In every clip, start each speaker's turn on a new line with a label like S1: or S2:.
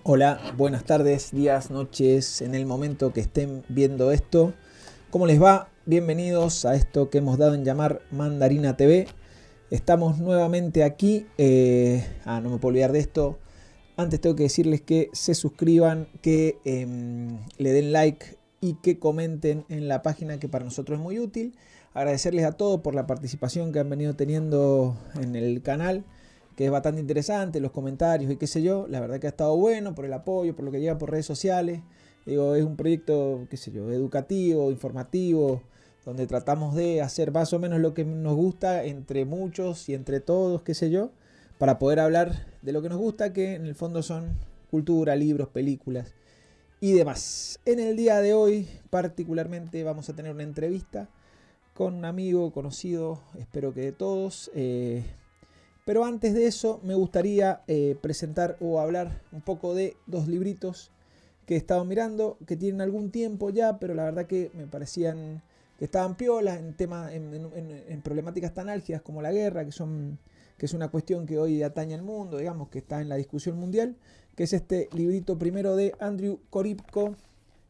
S1: Hola, buenas tardes, días, noches, en el momento que estén viendo esto. ¿Cómo les va? Bienvenidos a esto que hemos dado en llamar Mandarina TV. Estamos nuevamente aquí. No me puedo olvidar de esto. Antes tengo que decirles que se suscriban, que le den like y que comenten en la página, que para nosotros es muy útil. Agradecerles a todos por la participación que han venido teniendo en el canal, que es bastante interesante, los comentarios y qué sé yo. La verdad que ha estado bueno, por el apoyo, por lo que llega por redes sociales. Digo, es un proyecto, qué sé yo, educativo, informativo, donde tratamos de hacer más o menos lo que nos gusta entre muchos y entre todos, qué sé yo, para poder hablar de lo que nos gusta, que en el fondo son cultura, libros, películas y demás. En el día de hoy particularmente vamos a tener una entrevista con un amigo conocido, espero que de todos. Pero antes de eso me gustaría presentar o hablar un poco de dos libritos que he estado mirando, que tienen algún tiempo ya, pero la verdad que me parecían que estaban piolas en problemáticas tan álgidas como la guerra, que es una cuestión que hoy atañe al mundo, digamos, que está en la discusión mundial, que es este librito primero de Andrew Koripko,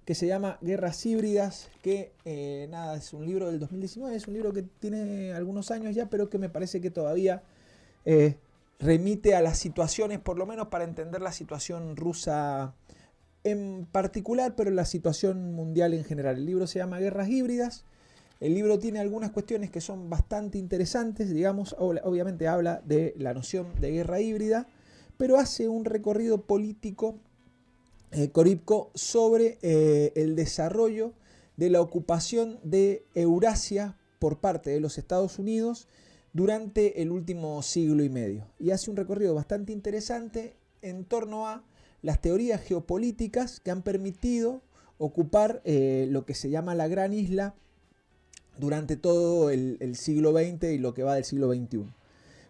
S1: que se llama Guerras Híbridas, que es un libro del 2019, es un libro que tiene algunos años ya, pero que me parece que todavía eh, remite a las situaciones, por lo menos para entender la situación rusa en particular, pero la situación mundial en general. El libro se llama Guerras Híbridas. El libro tiene algunas cuestiones que son bastante interesantes, digamos, obviamente habla de la noción de guerra híbrida, pero hace un recorrido político, Koripko, sobre el desarrollo de la ocupación de Eurasia por parte de los Estados Unidos durante el último siglo y medio. Y hace un recorrido bastante interesante en torno a las teorías geopolíticas que han permitido ocupar lo que se llama la Gran Isla durante todo el siglo XX y lo que va del siglo XXI.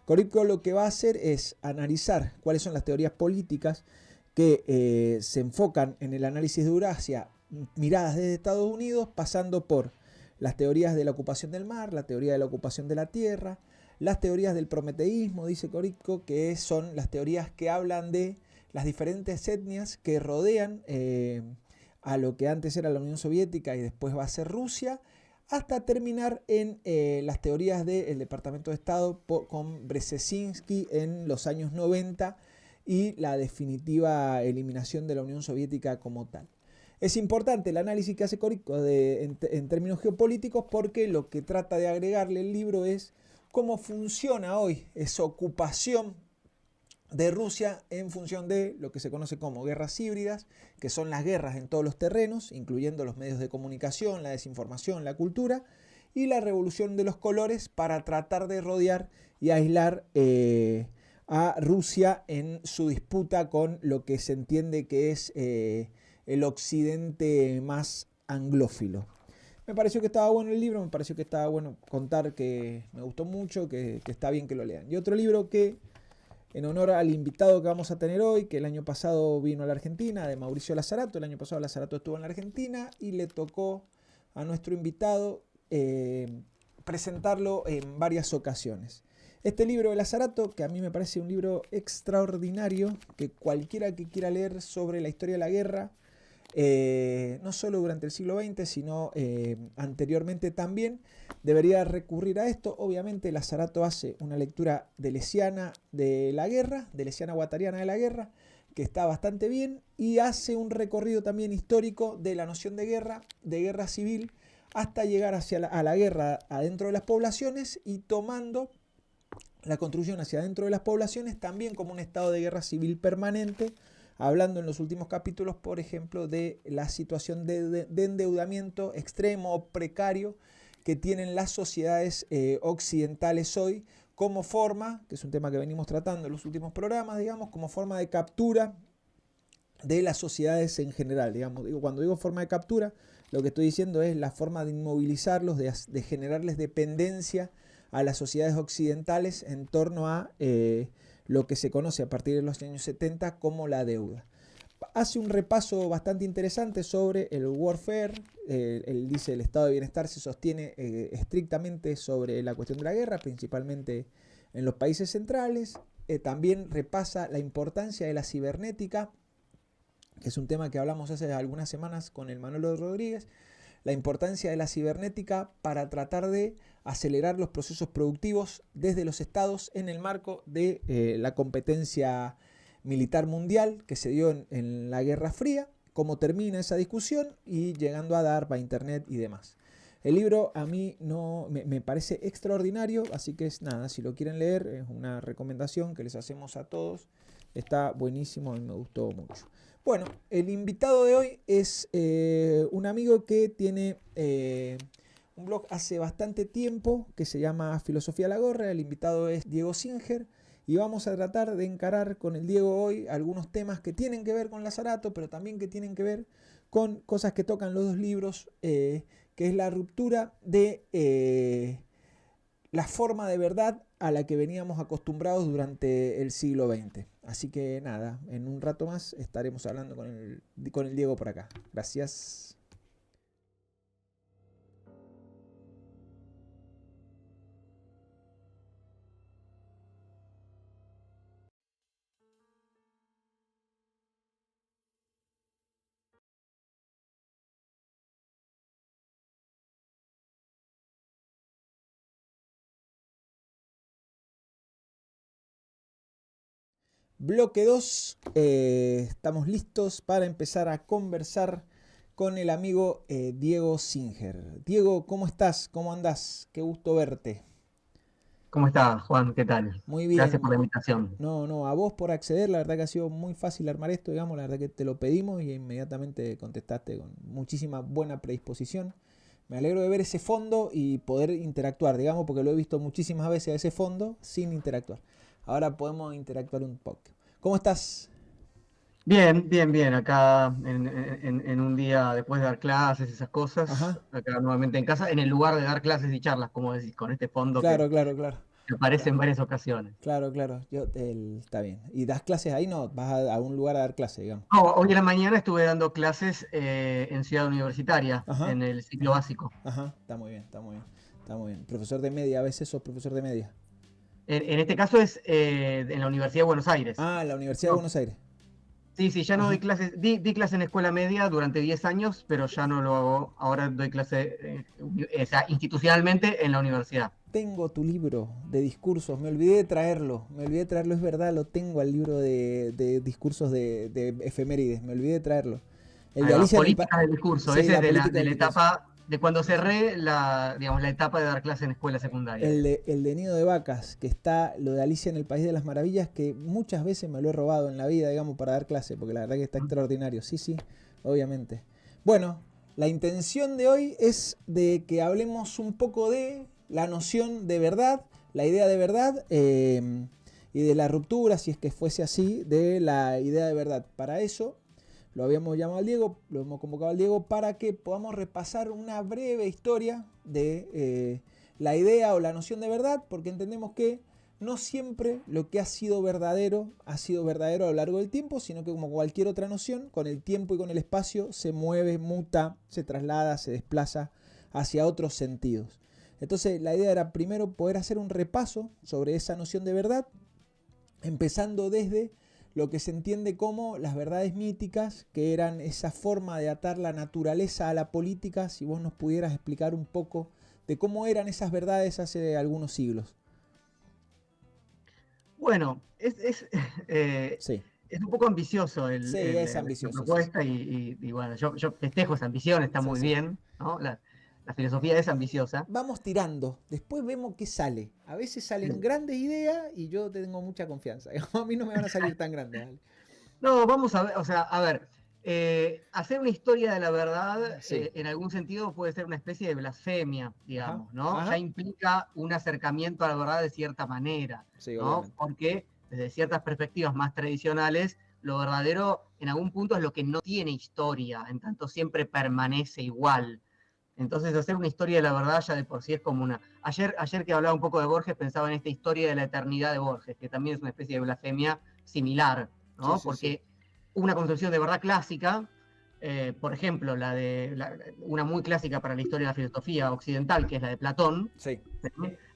S1: Koripko lo que va a hacer es analizar cuáles son las teorías políticas que se enfocan en el análisis de Eurasia miradas desde Estados Unidos, pasando por las teorías de la ocupación del mar, la teoría de la ocupación de la tierra, las teorías del prometeísmo, dice Koripko, que son las teorías que hablan de las diferentes etnias que rodean a lo que antes era la Unión Soviética y después va a ser Rusia, hasta terminar en las teorías del Departamento de Estado con Brzezinski en los años 90 y la definitiva eliminación de la Unión Soviética como tal. Es importante el análisis que hace Koripko en términos geopolíticos, porque lo que trata de agregarle el libro es cómo funciona hoy esa ocupación de Rusia en función de lo que se conoce como guerras híbridas, que son las guerras en todos los terrenos, incluyendo los medios de comunicación, la desinformación, la cultura, y la revolución de los colores para tratar de rodear y aislar a Rusia en su disputa con lo que se entiende que es el occidente más anglófilo. Me pareció que estaba bueno el libro, me pareció que estaba bueno contar que me gustó mucho, que está bien que lo lean. Y otro libro que, en honor al invitado que vamos a tener hoy, que el año pasado vino a la Argentina, de Mauricio Lazarato. El año pasado Lazarato estuvo en la Argentina y le tocó a nuestro invitado presentarlo en varias ocasiones. Este libro de Lazarato, que a mí me parece un libro extraordinario, que cualquiera que quiera leer sobre la historia de la guerra, no solo durante el siglo XX, sino anteriormente también, debería recurrir a esto. Obviamente Lazarato hace una lectura deleuziana de la guerra, deleuziana-guattariana de la guerra, que está bastante bien, y hace un recorrido también histórico de la noción de guerra civil, hasta llegar a la guerra adentro de las poblaciones y tomando la construcción hacia adentro de las poblaciones también como un estado de guerra civil permanente, hablando en los últimos capítulos, por ejemplo, de la situación de endeudamiento extremo o precario que tienen las sociedades occidentales hoy, como forma, que es un tema que venimos tratando en los últimos programas, digamos, como forma de captura de las sociedades en general. Digamos, cuando digo forma de captura, lo que estoy diciendo es la forma de inmovilizarlos, de generarles dependencia a las sociedades occidentales en torno a lo que se conoce a partir de los años 70 como la deuda. Hace un repaso bastante interesante sobre el warfare. Él dice el estado de bienestar se sostiene estrictamente sobre la cuestión de la guerra, principalmente en los países centrales. También repasa la importancia de la cibernética que es un tema que hablamos hace algunas semanas con el Manolo Rodríguez, la importancia de la cibernética para tratar de acelerar los procesos productivos desde los estados en el marco de la competencia militar mundial que se dio en la Guerra Fría, cómo termina esa discusión y llegando a DARPA, Internet y demás. El libro a mí no me parece extraordinario, así que es nada, si lo quieren leer, es una recomendación que les hacemos a todos. Está buenísimo y me gustó mucho. Bueno, el invitado de hoy es un amigo que tiene un blog hace bastante tiempo que se llama Filosofía a la Gorra. El invitado es Diego Singer y vamos a tratar de encarar con el Diego hoy algunos temas que tienen que ver con Lazzarato, pero también que tienen que ver con cosas que tocan los dos libros, que es la ruptura de la forma de verdad a la que veníamos acostumbrados durante el siglo XX. Así que nada, en un rato más estaremos hablando con el Diego por acá. Gracias. Bloque 2, estamos listos para empezar a conversar con el amigo Diego Singer. Diego, ¿cómo estás? ¿Cómo andás? Qué gusto verte.
S2: ¿Cómo estás, Juan? ¿Qué tal?
S1: Muy
S2: Gracias
S1: bien.
S2: por la invitación.
S1: No, a vos por acceder, la verdad que ha sido muy fácil armar esto, digamos, la verdad que te lo pedimos y inmediatamente contestaste con muchísima buena predisposición. Me alegro de ver ese fondo y poder interactuar, digamos, porque lo he visto muchísimas veces a ese fondo sin interactuar. Ahora podemos interactuar un poco. ¿Cómo estás?
S2: Bien, bien, bien. Acá en un día después de dar clases, esas cosas,
S1: Ajá,
S2: acá nuevamente en casa, en el lugar de dar clases y charlas, como decís, con este fondo
S1: claro, claro, claro.
S2: que aparece
S1: Claro,
S2: en varias ocasiones.
S1: claro, claro. Está bien. ¿Y das clases ahí? No, vas a un lugar a dar clases, digamos.
S2: Hoy en la mañana estuve dando clases en Ciudad Universitaria,
S1: Ajá,
S2: en el ciclo
S1: ajá,
S2: básico.
S1: ajá. Está muy bien, está muy bien. Está muy bien. Profesor de media, a veces sos profesor de media.
S2: En este caso es en la Universidad de Buenos Aires.
S1: Ah, la Universidad de
S2: No,
S1: Buenos Aires.
S2: sí, sí, ya no doy
S1: Ajá.
S2: clases, di clase en escuela media durante 10 años, pero ya no lo hago, ahora doy clase o sea, institucionalmente en la universidad.
S1: Tengo tu libro de discursos, me olvidé de traerlo, es verdad, lo tengo al libro de discursos de efemérides, me olvidé de traerlo. El
S2: Ahí
S1: de
S2: va,
S1: Alicia en el
S2: políticas del discurso,
S1: Sí,
S2: ese es
S1: la política
S2: de
S1: del
S2: la
S1: discurso.
S2: etapa, de cuando cerré la, digamos, la etapa de dar clase en escuela secundaria.
S1: El de Nido de Vacas, que está lo de Alicia en el País de las Maravillas, que muchas veces me lo he robado en la vida, digamos, para dar clase, porque la verdad que está extraordinario. Sí, sí, obviamente. Bueno, la intención de hoy es de que hablemos un poco de la noción de verdad, la idea de verdad, y de la ruptura, si es que fuese así, de la idea de verdad. Para eso lo habíamos llamado al Diego, lo hemos convocado al Diego para que podamos repasar una breve historia de la idea o la noción de verdad, porque entendemos que no siempre lo que ha sido verdadero a lo largo del tiempo, sino que como cualquier otra noción, con el tiempo y con el espacio se mueve, muta, se traslada, se desplaza hacia otros sentidos. Entonces la idea era primero poder hacer un repaso sobre esa noción de verdad, empezando desde lo que se entiende como las verdades míticas, que eran esa forma de atar la naturaleza a la política. Si vos nos pudieras explicar un poco de cómo eran esas verdades hace algunos siglos.
S2: Bueno,
S1: Sí,
S2: es un poco ambicioso
S1: sí, es
S2: la
S1: ambicioso, sí, sí.
S2: propuesta y bueno, yo festejo esa ambición, está
S1: Sí,
S2: muy
S1: sí.
S2: bien, ¿no? La filosofía es ambiciosa.
S1: Vamos tirando, después vemos qué sale. A veces salen grandes ideas y yo tengo mucha confianza. A mí no me van a salir tan grandes. ¿Vale?
S2: No, vamos a ver, o sea, a ver, hacer una historia de la verdad
S1: Sí,
S2: en algún sentido puede ser una especie de blasfemia,
S1: ajá,
S2: digamos, ¿no? Ya
S1: ajá.
S2: implica un acercamiento a la verdad de cierta manera,
S1: Sí,
S2: ¿no?
S1: obviamente.
S2: Porque desde ciertas perspectivas más tradicionales, lo verdadero en algún punto es lo que no tiene historia, en tanto siempre permanece igual. Entonces, hacer una historia de la verdad ya de por sí es como una... Ayer que hablaba un poco de Borges, pensaba en esta historia de la eternidad de Borges, que también es una especie de blasfemia similar,
S1: Sí,
S2: ¿no?
S1: sí, sí.
S2: Porque una concepción de verdad clásica, por ejemplo, una muy clásica para la historia de la filosofía occidental, que es la de Platón,
S1: Sí,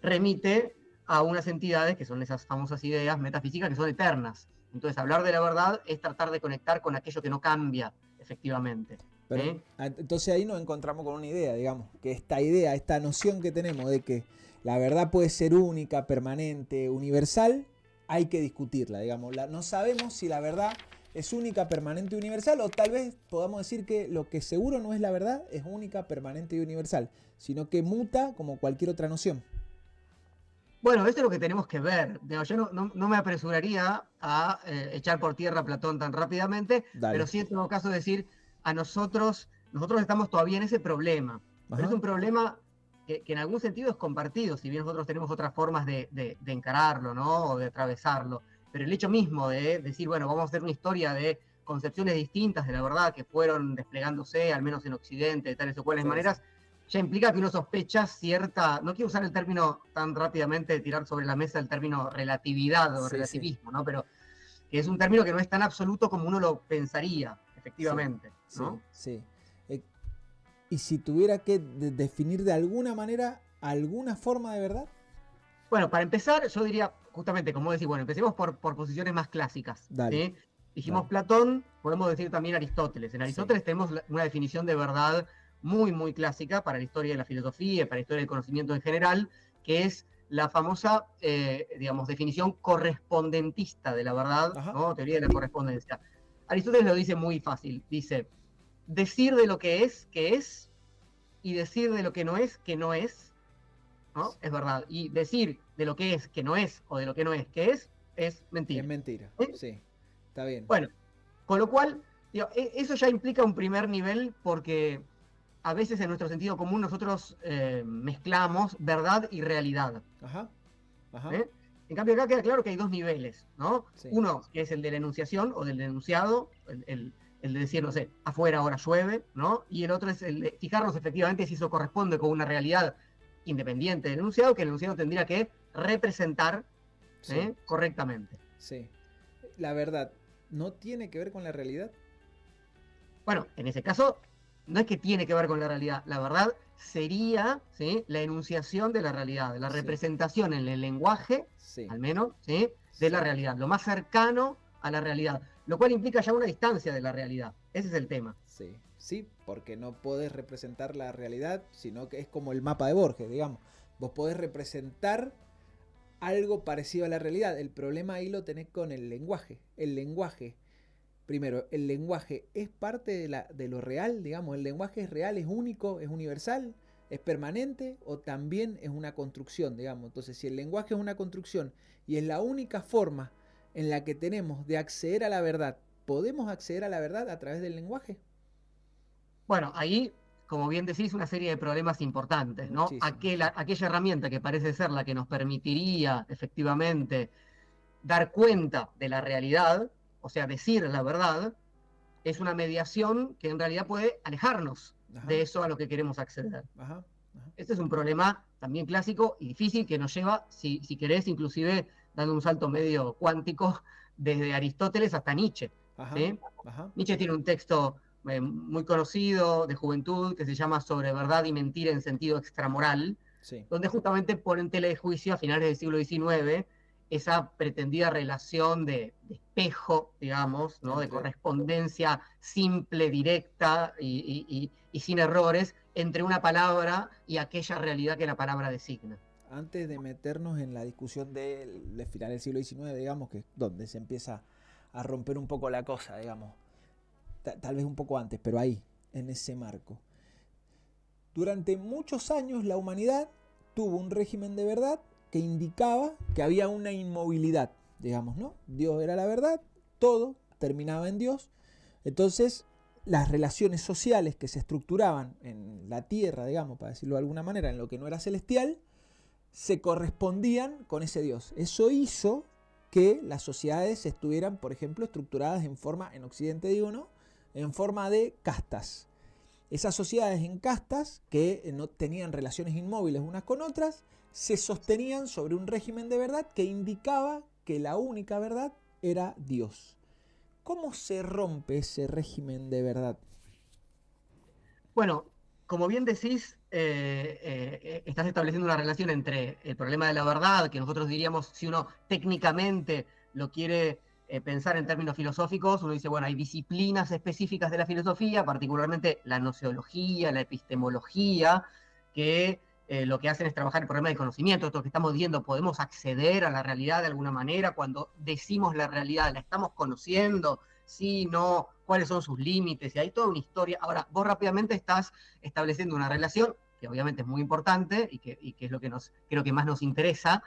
S2: remite a unas entidades que son esas famosas ideas metafísicas que son eternas, Entonces, hablar de la verdad es tratar de conectar con aquello que no cambia, efectivamente.
S1: Pero, entonces ahí nos encontramos con una idea, digamos, que esta idea, esta noción que tenemos de que la verdad puede ser única, permanente, universal, hay que discutirla, digamos. No sabemos si la verdad es única, permanente, universal, o tal vez podamos decir que lo que seguro no es la verdad es única, permanente y universal, sino que muta como cualquier otra noción.
S2: Bueno, eso es lo que tenemos que ver. Yo no me apresuraría a echar por tierra a Platón tan rápidamente,
S1: Dale.
S2: pero sí en todo caso decir, nosotros estamos todavía en ese problema. Pero es un problema que en algún sentido es compartido, si bien nosotros tenemos otras formas de encararlo, ¿no? O de atravesarlo. Pero el hecho mismo de decir, bueno, vamos a hacer una historia de concepciones distintas de la verdad que fueron desplegándose, al menos en Occidente, de tales o cuales maneras, ya implica que uno sospecha cierta, no quiero usar el término tan rápidamente, tirar sobre la mesa el término relatividad o relativismo, ¿no? Pero que es un término que no es tan absoluto como uno lo pensaría, efectivamente, ¿no?
S1: Sí. ¿Y si tuviera que definir de alguna manera alguna forma de verdad?
S2: Bueno, para empezar, yo diría, justamente, como decís, bueno, empecemos por posiciones más clásicas.
S1: Dale.
S2: Dijimos Platón, podemos decir también Aristóteles. En Aristóteles tenemos una definición de verdad muy, muy clásica para la historia de la filosofía, para la historia del conocimiento en general, que es la famosa, digamos, definición correspondentista de la verdad, ¿no? Teoría de la correspondencia. Aristóteles lo dice muy fácil, dice, decir de lo que es, y decir de lo que no es, ¿no? Es verdad. Y decir de lo que es, que no es, o de lo que no es, que es mentira.
S1: Es mentira, sí. Está bien.
S2: Bueno, con lo cual, digo, eso ya implica un primer nivel porque a veces en nuestro sentido común nosotros mezclamos verdad y realidad.
S1: Ajá.
S2: En cambio acá queda claro que hay dos niveles, ¿no?
S1: Sí.
S2: Uno que es el de la enunciación o del enunciado, el de decir, no sé, afuera ahora llueve, ¿no? Y el otro es el de fijarnos efectivamente si eso corresponde con una realidad independiente del enunciado, que el enunciado tendría que representar correctamente.
S1: Sí. La verdad, ¿no tiene que ver con la realidad?
S2: Bueno, en ese caso, no es que tiene que ver con la realidad. La verdad sería la enunciación de la realidad, la representación en el lenguaje, al menos, de la realidad, lo más cercano a la realidad, lo cual implica ya una distancia de la realidad. Ese es el tema.
S1: Sí, porque no podés representar la realidad, sino que es como el mapa de Borges, digamos. Vos podés representar algo parecido a la realidad. El problema ahí lo tenés con el lenguaje. El lenguaje, primero, el lenguaje es parte de lo real, digamos. El lenguaje es real, es único, es universal, es permanente o también es una construcción, digamos. Entonces, si el lenguaje es una construcción y es la única forma en la que tenemos de acceder a la verdad, ¿podemos acceder a la verdad a través del lenguaje?
S2: Bueno, ahí, como bien decís, una serie de problemas importantes, ¿no? Aquella herramienta que parece ser la que nos permitiría efectivamente dar cuenta de la realidad, o sea, decir la verdad, es una mediación que en realidad puede alejarnos de eso a lo que queremos acceder. Este es un problema también clásico y difícil que nos lleva, si querés, inclusive dando un salto medio cuántico, desde Aristóteles hasta Nietzsche. Nietzsche tiene un texto muy conocido de juventud que se llama Sobre verdad y mentira en sentido extramoral, donde justamente pone en tela de juicio a finales del siglo XIX esa pretendida relación de espejo, digamos, ¿no? De correspondencia simple, directa y sin errores entre una palabra y aquella realidad que la palabra designa.
S1: Antes de meternos en la discusión del final del siglo XIX, digamos, que es donde se empieza a romper un poco la cosa, digamos, tal vez un poco antes, pero ahí, en ese marco. Durante muchos años la humanidad tuvo un régimen de verdad que indicaba que había una inmovilidad, digamos, ¿no? Dios era la verdad, todo terminaba en Dios. Entonces, las relaciones sociales que se estructuraban en la tierra, digamos, para decirlo de alguna manera, en lo que no era celestial, se correspondían con ese Dios. Eso hizo que las sociedades estuvieran, por ejemplo, estructuradas en forma, en Occidente digo, ¿no?, en forma de castas. Esas sociedades en castas, que no tenían relaciones inmóviles unas con otras, se sostenían sobre un régimen de verdad que indicaba que la única verdad era Dios. ¿Cómo se rompe ese régimen de verdad?
S2: Bueno, como bien decís, estás estableciendo una relación entre el problema de la verdad, que nosotros diríamos, si uno técnicamente lo quiere pensar en términos filosóficos, uno dice, bueno, hay disciplinas específicas de la filosofía, particularmente la nociología, la epistemología, que lo que hacen es trabajar el problema del conocimiento. Esto que estamos diciendo, podemos acceder a la realidad de alguna manera cuando decimos la realidad, la estamos conociendo, sí, no, cuáles son sus límites, y hay toda una historia. Ahora, vos rápidamente estás estableciendo una relación, que obviamente es muy importante y que es lo que creo que más nos interesa,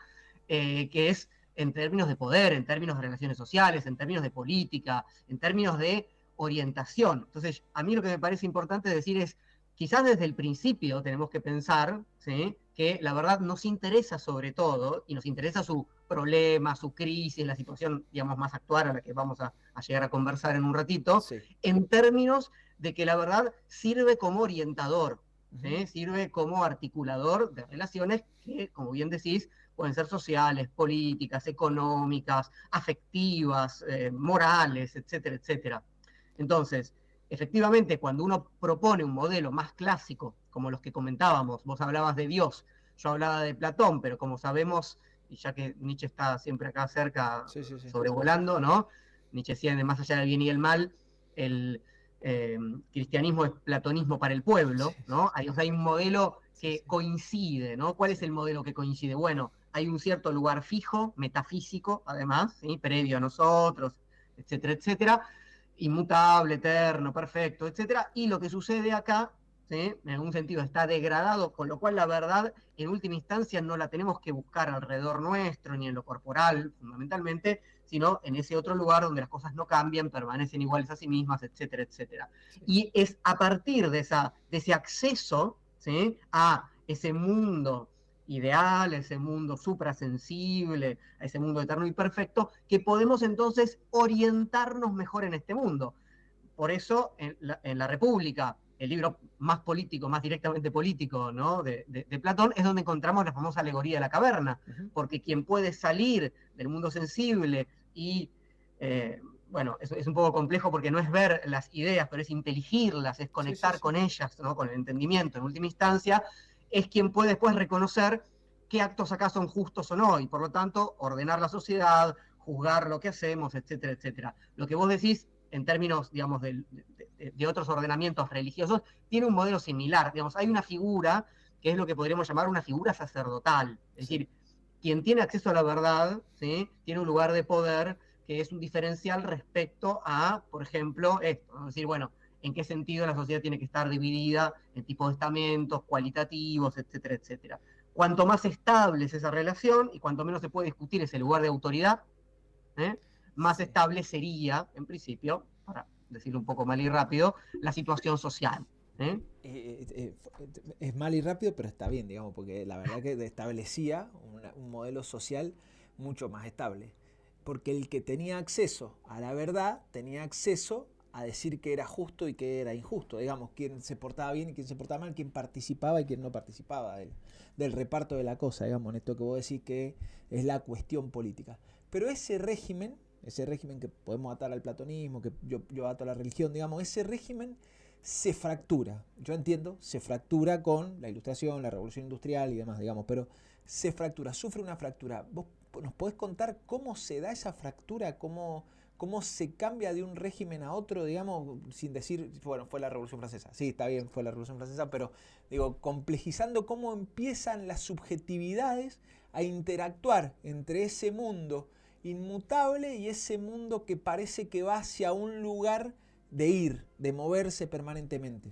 S2: que es en términos de poder, en términos de relaciones sociales, en términos de política, en términos de orientación. Entonces, a mí lo que me parece importante decir es, quizás desde el principio tenemos que pensar, ¿sí?, que la verdad nos interesa sobre todo, y nos interesa su problema, su crisis, la situación, digamos, más actual a la que vamos a llegar a conversar en un ratito,
S1: Sí.
S2: en términos de que la verdad sirve como orientador, ¿sí? Sirve como articulador de relaciones que, como bien decís, pueden ser sociales, políticas, económicas, afectivas, morales, etcétera, etcétera. Entonces, efectivamente, cuando uno propone un modelo más clásico, como los que comentábamos, vos hablabas de Dios, yo hablaba de Platón, pero como sabemos, y ya que Nietzsche está siempre acá cerca,
S1: Sí, sí, sí.
S2: sobrevolando, ¿no? Nietzsche decía, de más allá del bien y el mal, el cristianismo es platonismo para el
S1: Sí,
S2: pueblo,
S1: sí,
S2: ¿no? O sea, hay un modelo
S1: sí,
S2: que
S1: sí,
S2: coincide, ¿no? ¿Cuál es
S1: sí,
S2: el modelo que coincide? Bueno, hay un cierto lugar fijo, metafísico, además, ¿sí?, previo a nosotros, etcétera, etcétera, inmutable, eterno, perfecto, etcétera, y lo que sucede acá, ¿sí?, en algún sentido está degradado, con lo cual la verdad, en última instancia, no la tenemos que buscar alrededor nuestro, ni en lo corporal, fundamentalmente, sino en ese otro lugar donde las cosas no cambian, permanecen iguales a sí mismas, etcétera, etcétera.
S1: sí.
S2: Y es a partir de ese acceso, ¿sí?, a ese mundo ideal, a ese mundo suprasensible, a ese mundo eterno y perfecto, que podemos entonces orientarnos mejor en este mundo. Por eso, en la República, el libro más político, más directamente político, ¿no?, de Platón, es donde encontramos la famosa alegoría de la caverna, porque quien puede salir del mundo sensible y, bueno, es un poco complejo porque no es ver las ideas, pero es inteligirlas, es
S1: Sí, sí,
S2: conectar
S1: sí.
S2: con ellas, ¿no?, con el entendimiento en última instancia, es quien puede después reconocer qué actos acá son justos o no, y por lo tanto ordenar la sociedad, juzgar lo que hacemos, etcétera, etcétera. Lo que vos decís en términos, digamos, de otros ordenamientos religiosos, tiene un modelo similar. Digamos, hay una figura que es lo que podríamos llamar una figura sacerdotal. Es
S1: Sí.
S2: decir, quien tiene acceso a la verdad, ¿sí?, tiene un lugar de poder que es un diferencial respecto a, por ejemplo, esto. Es decir, bueno, en qué sentido la sociedad tiene que estar dividida en tipos de estamentos, cualitativos, etcétera, etcétera. Cuanto más estable es esa relación y cuanto menos se puede discutir ese lugar de autoridad, ¿eh?, más
S1: Sí.
S2: estable sería, en principio, para decirlo un poco mal y rápido, la situación social, ¿eh?
S1: Es mal y rápido, pero está bien, digamos, porque la verdad que establecía un modelo social mucho más estable. Porque el que tenía acceso a la verdad tenía acceso a decir que era justo y que era injusto. Digamos, quién se portaba bien y quién se portaba mal, quién participaba y quién no participaba del reparto de la cosa, digamos, en esto que vos decís que es la cuestión política. Pero ese régimen que podemos atar al platonismo, que yo ato a la religión, digamos, ese régimen se fractura. Yo entiendo, se fractura con la ilustración, la revolución industrial y demás, digamos, pero se fractura, sufre una fractura. ¿Vos nos podés contar cómo se da esa fractura? ¿Cómo se cambia de un régimen a otro, digamos, sin decir, bueno, fue la Revolución Francesa? Sí, está bien, fue la Revolución Francesa, pero digo, complejizando cómo empiezan las subjetividades a interactuar entre ese mundo inmutable y ese mundo que parece que va hacia un lugar de ir, de moverse permanentemente.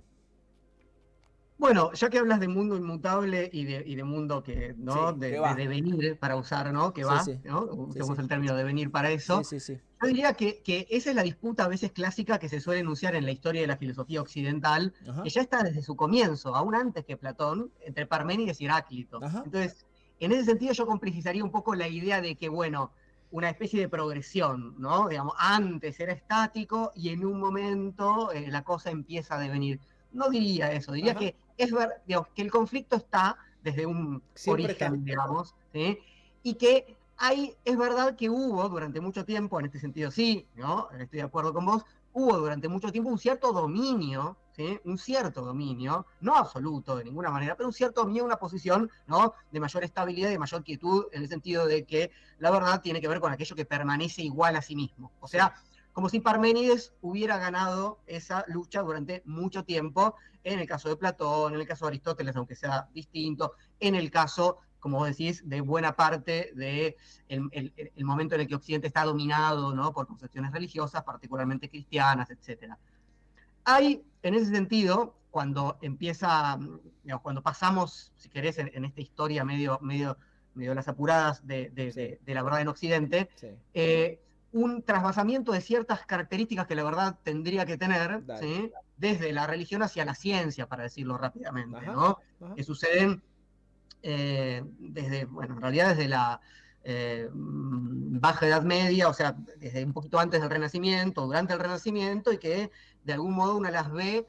S2: Bueno, ya que hablas de mundo inmutable y de mundo que, ¿no?,
S1: Sí,
S2: de
S1: que va.
S2: devenir para usar, ¿no?, que
S1: Sí,
S2: va,
S1: sí.
S2: ¿no?,
S1: Sí,
S2: usemos
S1: sí.
S2: el término devenir para
S1: Sí,
S2: eso.
S1: sí, sí.
S2: Yo diría que esa es la disputa a veces clásica que se suele enunciar en la historia de la filosofía occidental, que
S1: Ajá.
S2: ya está desde su comienzo, aún antes que Platón, entre Parménides y Heráclito.
S1: Ajá.
S2: Entonces, en ese sentido yo complejizaría un poco la idea de que, bueno, una especie de progresión, ¿no? Digamos, antes era estático y en un momento la cosa empieza a devenir. No diría eso, diría
S1: Ajá.
S2: que es ver, digamos, que el conflicto está desde un
S1: Siempre está.
S2: origen, digamos, ¿sí?, y que hay, es verdad que hubo durante mucho tiempo, en este sentido sí, ¿no?, estoy de acuerdo con vos, hubo durante mucho tiempo un cierto dominio, ¿sí? Un cierto dominio, no absoluto de ninguna manera, pero un cierto dominio, una posición, ¿no?, de mayor estabilidad y de mayor quietud, en el sentido de que la verdad tiene que ver con aquello que permanece igual a sí mismo. O sea, como si Parménides hubiera ganado esa lucha durante mucho tiempo, en el caso de Platón, en el caso de Aristóteles, aunque sea distinto, en el caso, como vos decís, de buena parte del el momento en el que Occidente está dominado, ¿no?, por concepciones religiosas, particularmente cristianas, etc. Hay, en ese sentido, cuando empieza, digamos, cuando pasamos, si querés, en esta historia medio las apuradas de la verdad en Occidente,
S1: Sí.
S2: Un trasvasamiento de ciertas características que la verdad tendría que tener,
S1: Dale.
S2: ¿sí?, desde la religión hacia la ciencia, para decirlo rápidamente,
S1: Ajá.
S2: ¿no?
S1: Ajá.
S2: Que suceden desde, bueno, en realidad desde la Baja Edad Media, o sea, desde un poquito antes del Renacimiento, durante el Renacimiento, y que de algún modo una las ve,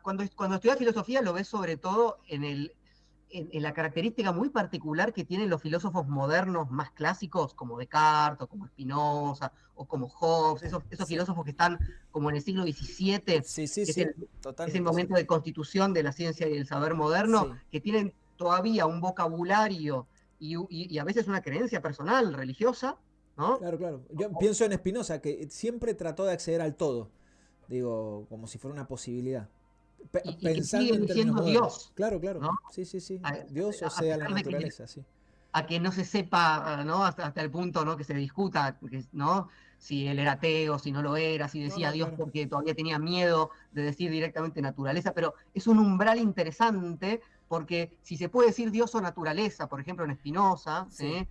S2: cuando estudias filosofía lo ves sobre todo en la característica muy particular que tienen los filósofos modernos más clásicos, como Descartes, o como Spinoza, o como Hobbes, esos
S1: Sí.
S2: filósofos que están como en el siglo XVII,
S1: Sí, sí,
S2: que
S1: sí.
S2: es el
S1: Totalmente
S2: momento
S1: cierto.
S2: de constitución de la ciencia y el saber moderno,
S1: Sí.
S2: que tienen todavía un vocabulario y a veces una creencia personal, religiosa, ¿no?
S1: Claro, claro. Yo pienso en Spinoza, que siempre trató de acceder al todo. Digo, como si fuera una posibilidad.
S2: Y que
S1: Pensando
S2: siguen
S1: en términos
S2: diciendo
S1: modernos.
S2: Dios,
S1: Claro, claro.
S2: ¿no?
S1: Sí, sí, sí.
S2: A,
S1: Dios o
S2: a
S1: sea la
S2: pesar de que
S1: naturaleza, sí.
S2: a que no se sepa, ¿no?, hasta el punto, ¿no?, que se discuta, ¿no?, si él era ateo, si no lo era, si
S1: No,
S2: decía
S1: no,
S2: Dios
S1: claro.
S2: porque todavía tenía miedo de decir directamente naturaleza, pero es un umbral interesante porque si se puede decir Dios o naturaleza, por ejemplo en Spinoza,
S1: Sí.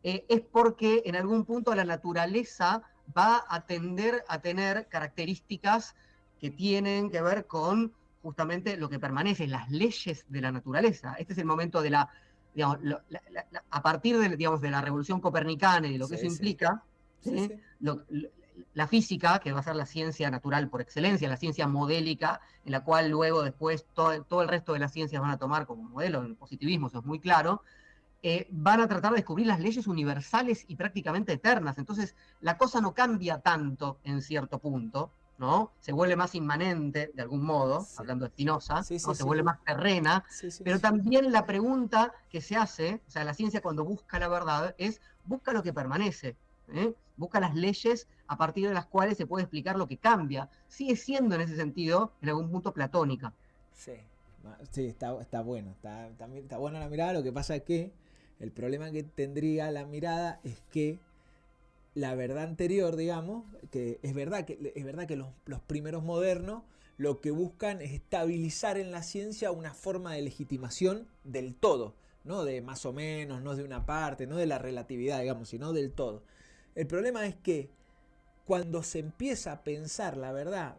S2: ¿sí?, es porque en algún punto la naturaleza va a tender a tener características que tienen que ver con justamente lo que permanece, las leyes de la naturaleza. Este es el momento de la, digamos, a partir de, digamos, de la revolución copernicana y de lo que eso
S1: Sí, sí.
S2: implica,
S1: Sí,
S2: ¿sí?,
S1: sí.
S2: la física, que va a ser la ciencia natural por excelencia, la ciencia modélica, en la cual luego después todo el resto de las ciencias van a tomar como modelo, el positivismo, eso es muy claro, van a tratar de descubrir las leyes universales y prácticamente eternas. Entonces, la cosa no cambia tanto en cierto punto, ¿no? Se vuelve más inmanente, de algún modo,
S1: Sí.
S2: hablando de Spinoza,
S1: Sí,
S2: ¿no?
S1: sí,
S2: Se
S1: sí.
S2: vuelve más terrena,
S1: Sí, sí.
S2: pero también la pregunta que se hace, o sea, la ciencia cuando busca la verdad, es busca lo que permanece, ¿eh? Busca las leyes a partir de las cuales se puede explicar lo que cambia. Sigue siendo en ese sentido, en algún punto, platónica.
S1: Sí. Sí, está bueno. Está buena la mirada. Lo que pasa es que el problema que tendría la mirada es que la verdad anterior, digamos, que es verdad que los primeros modernos lo que buscan es estabilizar en la ciencia una forma de legitimación del todo, no de más o menos, no de una parte, no de la relatividad, digamos, sino del todo. El problema es que cuando se empieza a pensar la verdad,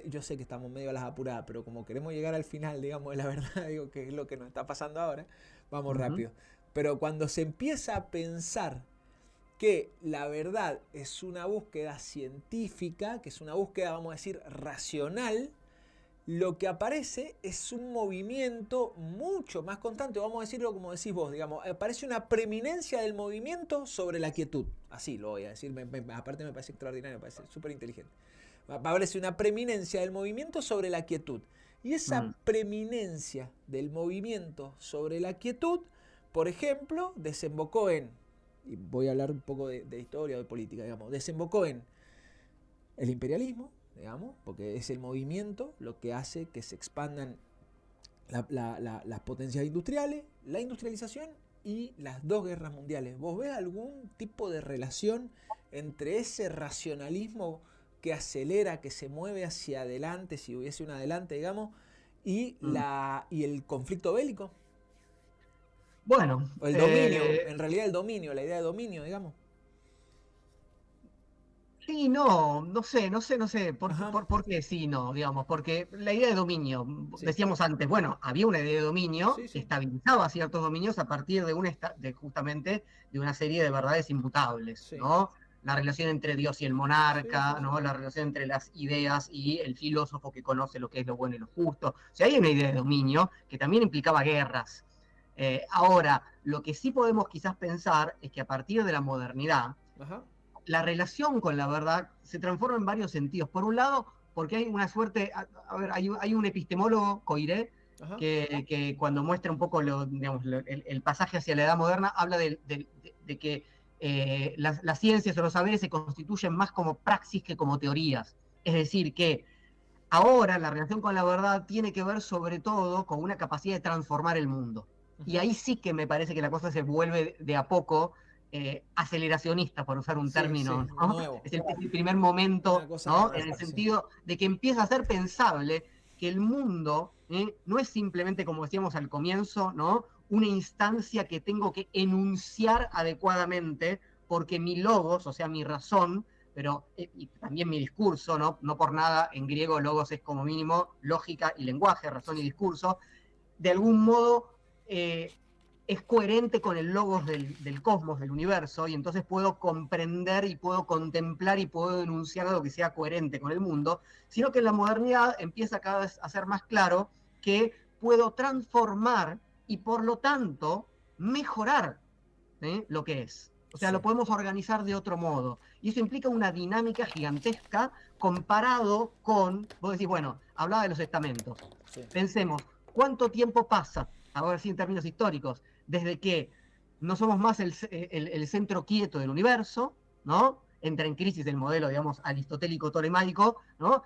S1: yo sé que estamos medio a las apuradas, pero como queremos llegar al final, digamos, de la verdad, digo, que es lo que nos está pasando ahora, vamos rápido. Pero cuando se empieza a pensar que la verdad es una búsqueda científica, que es una búsqueda, vamos a decir, racional, lo que aparece es un movimiento mucho más constante, vamos a decirlo como decís vos, digamos, aparece una preeminencia del movimiento sobre la quietud, así lo voy a decir, aparte me parece extraordinario, me parece súper inteligente. Aparece una preeminencia del movimiento sobre la quietud, y esa preeminencia del movimiento sobre la quietud, por ejemplo, desembocó en, y voy a hablar un poco de historia o de política, digamos, desembocó en el imperialismo, digamos, porque es el movimiento lo que hace que se expandan las potencias industriales, la industrialización y las dos guerras mundiales. ¿Vos ves algún tipo de relación entre ese racionalismo que acelera, que se mueve hacia adelante, si hubiese un adelante, digamos, y el conflicto bélico?
S2: Bueno,
S1: O el dominio, en realidad el dominio, la idea de dominio, digamos.
S2: sí, no sé,
S1: Ajá.
S2: por qué sí, no, digamos, porque la idea de dominio,
S1: Sí.
S2: decíamos antes, bueno, había una idea de dominio
S1: Sí,
S2: que
S1: sí.
S2: estabilizaba ciertos dominios a partir de justamente de una serie de verdades inmutables,
S1: Sí.
S2: ¿no? La relación entre Dios y el
S1: Sí, sí,
S2: monarca,
S1: sí.
S2: ¿no? La relación entre las ideas y el filósofo que conoce lo que es lo bueno y lo justo. O sea, hay una idea de dominio que también implicaba guerras. Ahora, lo que sí podemos quizás pensar es que a partir de la modernidad,
S1: Ajá.
S2: la relación con la verdad se transforma en varios sentidos. Por un lado, porque hay una suerte, a ver, hay un epistemólogo, Coiré, que cuando muestra un poco el pasaje hacia la edad moderna, habla de que las ciencias o los saberes se constituyen más como praxis que como teorías. Es decir, que ahora la relación con la verdad tiene que ver sobre todo con una capacidad de transformar el mundo. Y ahí sí que me parece que la cosa se vuelve de a poco aceleracionista, por usar un término, ¿no?
S1: Nuevo.
S2: Es el primer momento, ¿no?
S1: Nueva,
S2: En el sentido de que empieza a ser pensable que el mundo no es simplemente, como decíamos al comienzo, ¿no? Una instancia que tengo que enunciar adecuadamente porque mi logos, o sea, mi razón, pero y también mi discurso, ¿no? No por nada en griego logos es como mínimo lógica y lenguaje, razón y discurso, de algún modo es coherente con el logos del cosmos, del universo, y entonces puedo comprender y puedo contemplar y puedo enunciar algo que sea coherente con el mundo, sino que en la modernidad empieza cada vez a ser más claro que puedo transformar y por lo tanto mejorar lo que es. O sea, lo podemos organizar de otro modo. Y eso implica una dinámica gigantesca comparado con, vos decís, bueno, hablaba de los estamentos. Pensemos, ¿cuánto tiempo pasa, ahora sí en términos históricos, desde que no somos más el centro quieto del universo, ¿no? Entra en crisis el modelo, digamos, aristotélico-tolemaico, ¿no?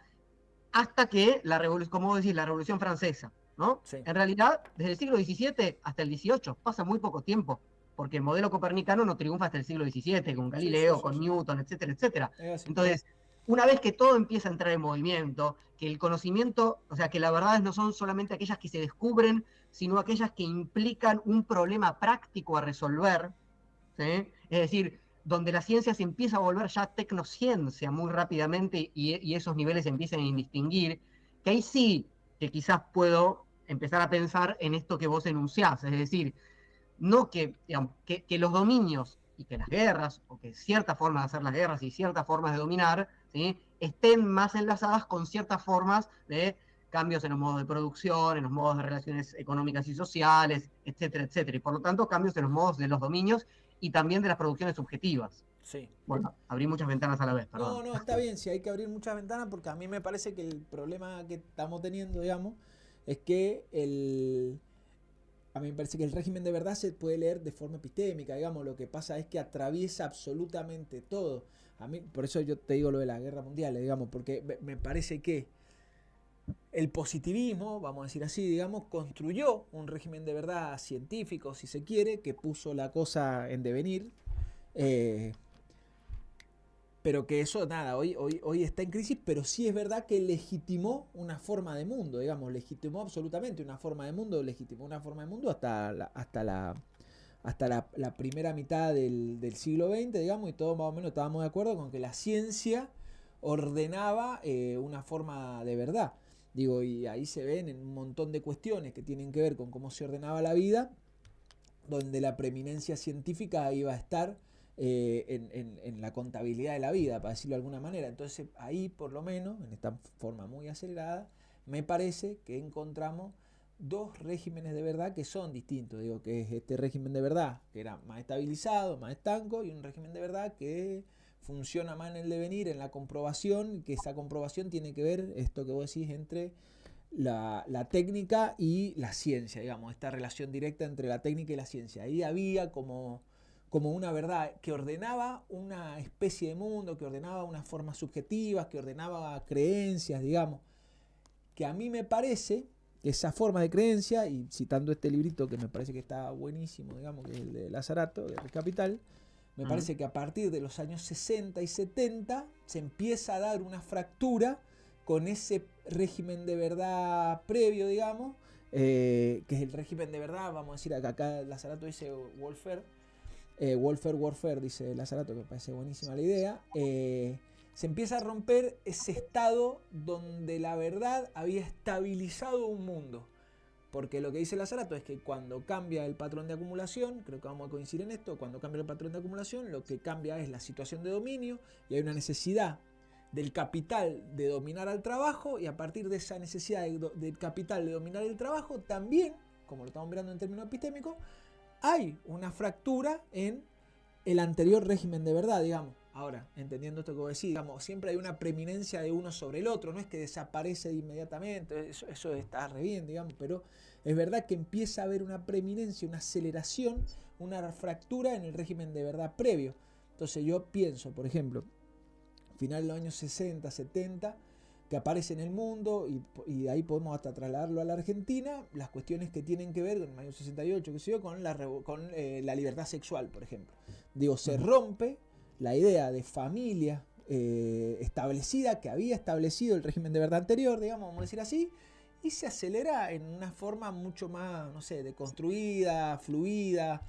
S2: Hasta que como vos decís, la Revolución Francesa, ¿no? En realidad, desde el siglo XVII hasta el XVIII pasa muy poco tiempo, porque el modelo copernicano no triunfa hasta el siglo XVII, con Galileo, con Newton, etcétera, etcétera. Entonces, una vez que todo empieza a entrar en movimiento, que el conocimiento, o sea, que las verdades no son solamente aquellas que se descubren, sino aquellas que implican un problema práctico a resolver, ¿sí? Es decir, donde la ciencia se empieza a volver ya tecnociencia muy rápidamente y esos niveles se empiezan a indistinguir, que ahí sí que quizás puedo empezar a pensar en esto que vos enunciás, es decir, no que, digamos, que los dominios y que las guerras, o que ciertas formas de hacer las guerras y ciertas formas de dominar, ¿sí? Estén más enlazadas con ciertas formas de cambios en los modos de producción, en los modos de relaciones económicas y sociales, etcétera, etcétera. Y por lo tanto, cambios en los modos de los dominios y también de las producciones subjetivas.
S1: Sí.
S2: Bueno, abrí muchas ventanas a la vez, perdón.
S1: No, está bien, sí hay que abrir muchas ventanas porque a mí me parece que el problema que estamos teniendo, digamos, es que a mí me parece que el régimen de verdad se puede leer de forma epistémica, digamos, lo que pasa es que atraviesa absolutamente todo. A mí, por eso yo te digo lo de la guerra mundial, digamos, porque me parece que el positivismo, vamos a decir así, digamos, construyó un régimen de verdad científico, si se quiere, que puso la cosa en devenir. Pero que eso, nada, hoy está en crisis, pero sí es verdad que legitimó una forma de mundo, digamos, legitimó absolutamente una forma de mundo, hasta la primera mitad del siglo XX, digamos, y todos más o menos estábamos de acuerdo con que la ciencia ordenaba una forma de verdad. Digo, y ahí se ven en un montón de cuestiones que tienen que ver con cómo se ordenaba la vida, donde la preeminencia científica iba a estar en la contabilidad de la vida, para decirlo de alguna manera. Entonces ahí, por lo menos, en esta forma muy acelerada, me parece que encontramos dos regímenes de verdad que son distintos. Digo, que es este régimen de verdad que era más estabilizado, más estanco, y un régimen de verdad que funciona más en el devenir, en la comprobación, y que esa comprobación tiene que ver, esto que vos decís, entre la técnica y la ciencia, digamos, esta relación directa entre la técnica y la ciencia. Ahí había como una verdad que ordenaba una especie de mundo, que ordenaba unas formas subjetivas, que ordenaba creencias, digamos, que a mí me parece que esa forma de creencia, y citando este librito que me parece que está buenísimo, digamos, que es el de Lazzarato, el Capital, me parece que a partir de los años 60 y 70 se empieza a dar una fractura con ese régimen de verdad previo, digamos, que es el régimen de verdad, vamos a decir, acá Lazzarato dice Warfare, dice Lazzarato, que me parece buenísima la idea. Se empieza a romper ese estado donde la verdad había estabilizado un mundo. Porque lo que dice Lazzarato es que cuando cambia el patrón de acumulación, creo que vamos a coincidir en esto, cuando cambia el patrón de acumulación, lo que cambia es la situación de dominio y hay una necesidad del capital de dominar al trabajo, y a partir de esa necesidad del capital de dominar el trabajo, también, como lo estamos mirando en términos epistémicos, hay una fractura en el anterior régimen de verdad, digamos. Ahora, entendiendo esto que vos decís, digamos, siempre hay una preeminencia de uno sobre el otro, no es que desaparece inmediatamente, eso está re bien, digamos, pero es verdad que empieza a haber una preeminencia, una aceleración, una fractura en el régimen de verdad previo. Entonces yo pienso, por ejemplo, final de los años 60, 70, que aparece en el mundo y de ahí podemos hasta trasladarlo a la Argentina, las cuestiones que tienen que ver con el año 68, que sé yo, con la libertad sexual, por ejemplo. Digo, se rompe la idea de familia establecida, que había establecido el régimen de verdad anterior, digamos, vamos a decir así, y se acelera en una forma mucho más, no sé, deconstruida, fluida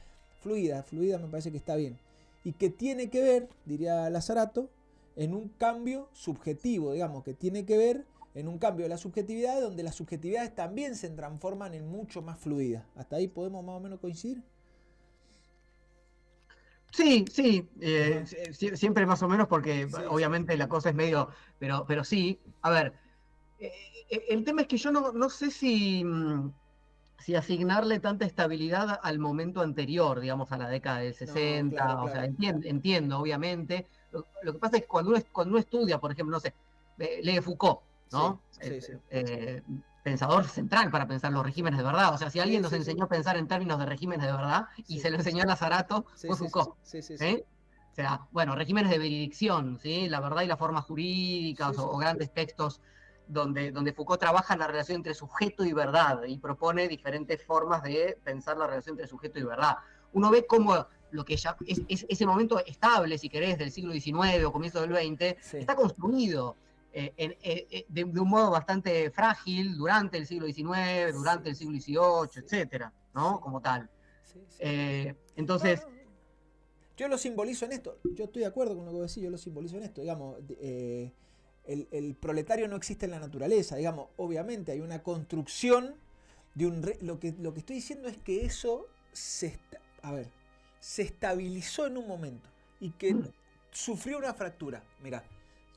S1: me parece que está bien. Y que tiene que ver, diría Lazzarato, en un cambio subjetivo, digamos, que tiene que ver en un cambio de la subjetividad, donde las subjetividades también se transforman en mucho más fluidas. ¿Hasta ahí podemos más o menos coincidir?
S2: Sí, sí, siempre más o menos porque
S1: Sí,
S2: obviamente la cosa es medio, pero sí, a ver, el tema es que yo no sé si asignarle tanta estabilidad al momento anterior, digamos, a la década del
S1: no, claro,
S2: 60, o sea,
S1: claro.
S2: entiendo, obviamente. Lo que pasa es que cuando uno estudia, por ejemplo, no sé, lee Foucault,
S1: Sí,
S2: ¿no?
S1: sí, sí.
S2: Pensador central para pensar los
S1: Sí,
S2: regímenes de verdad. O sea, si alguien
S1: sí,
S2: nos
S1: sí, sí.
S2: enseñó a pensar en términos de regímenes de verdad y
S1: Sí,
S2: se lo enseñó a Lazzarato,
S1: sí,
S2: fue
S1: sí, sí,
S2: Foucault.
S1: sí, sí, sí.
S2: ¿Eh? O sea, bueno, regímenes de veredicción, ¿sí? La verdad y las formas
S1: Sí,
S2: jurídicas
S1: sí.
S2: o grandes textos donde Foucault trabaja en la relación entre sujeto y verdad y propone diferentes formas de pensar la relación entre sujeto y verdad. Uno ve cómo lo que ya es ese momento estable, si querés, del siglo XIX o comienzo del XX,
S1: Sí,
S2: está construido de un modo bastante frágil durante el siglo XIX,
S1: sí,
S2: durante el siglo XVIII,
S1: sí,
S2: etcétera, ¿no?
S1: sí,
S2: Como tal.
S1: sí, sí. No,
S2: Entonces,
S1: no. Yo lo simbolizo en esto. Yo estoy de acuerdo con lo que vos decís, yo lo simbolizo en esto. Digamos, el proletario no existe en la naturaleza. Digamos, obviamente hay una construcción de un... Lo que estoy diciendo es que eso se estabilizó en un momento y que sufrió una fractura. Mira,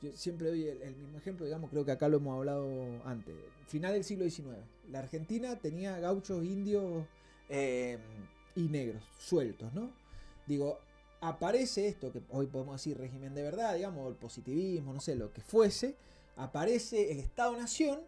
S1: yo siempre doy el mismo ejemplo, digamos, creo que acá lo hemos hablado antes. Final del siglo XIX. La Argentina tenía gauchos, indios y negros, sueltos, ¿no? Digo, aparece esto que hoy podemos decir régimen de verdad, digamos, el positivismo, no sé, lo que fuese, aparece el Estado-Nación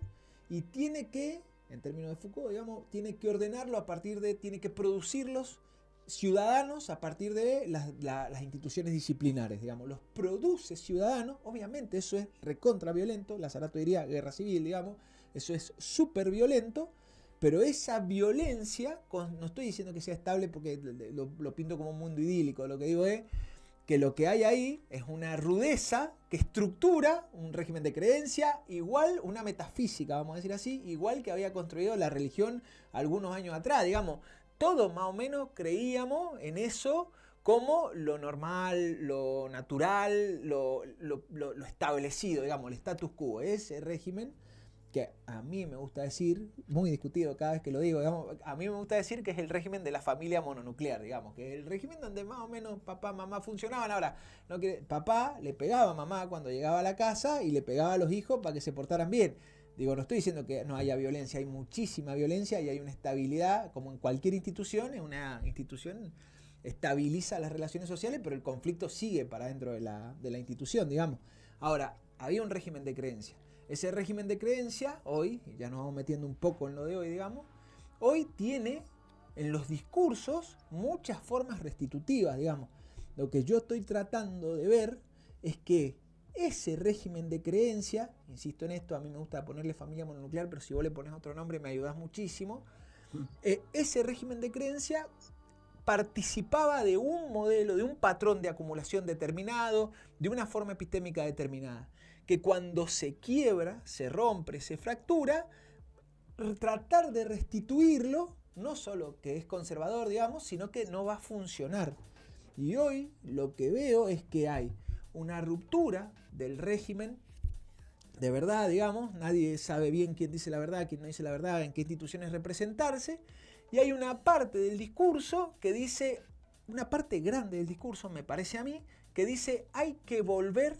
S1: y tiene que, en términos de Foucault, digamos, tiene que ordenarlo a partir de, tiene que producirlos ciudadanos a partir de las instituciones disciplinares, digamos, los produce ciudadanos, obviamente eso es recontra violento, Lazzarato diría guerra civil, digamos, eso es súper violento, pero esa violencia, no estoy diciendo que sea estable porque lo pinto como un mundo idílico, lo que digo es que lo que hay ahí es una rudeza que estructura un régimen de creencia, igual una metafísica, vamos a decir así, igual que había construido la religión algunos años atrás, digamos, todos más o menos creíamos en eso como lo normal, lo natural, lo establecido, digamos, el status quo, ese régimen que a mí me gusta decir, muy discutido cada vez que lo digo, digamos, a mí me gusta decir que es el régimen de la familia mononuclear, digamos, que es el régimen donde más o menos papá, mamá funcionaban. Ahora, no que papá le pegaba a mamá cuando llegaba a la casa y le pegaba a los hijos para que se portaran bien. Digo, no estoy diciendo que no haya violencia, hay muchísima violencia y hay una estabilidad, como en cualquier institución, es una institución estabiliza las relaciones sociales, pero el conflicto sigue para dentro de la institución, digamos. Ahora, había un régimen de creencia. Ese régimen de creencia, hoy, ya nos vamos metiendo un poco en lo de hoy, digamos, hoy tiene en los discursos muchas formas restitutivas, digamos. Lo que yo estoy tratando de ver es que ese régimen de creencia, insisto en esto, a mí me gusta ponerle familia mononuclear, pero si vos le pones otro nombre me ayudas muchísimo, ese régimen de creencia participaba de un modelo, de un patrón de acumulación determinado, de una forma epistémica determinada, que cuando se quiebra, se rompe, se fractura, tratar de restituirlo, no solo que es conservador, digamos, sino que no va a funcionar. Y hoy lo que veo es que hay una ruptura del régimen de verdad, digamos, nadie sabe bien quién dice la verdad, quién no dice la verdad, en qué instituciones representarse, y hay una parte del discurso que dice, una parte grande del discurso, me parece a mí, que dice hay que volver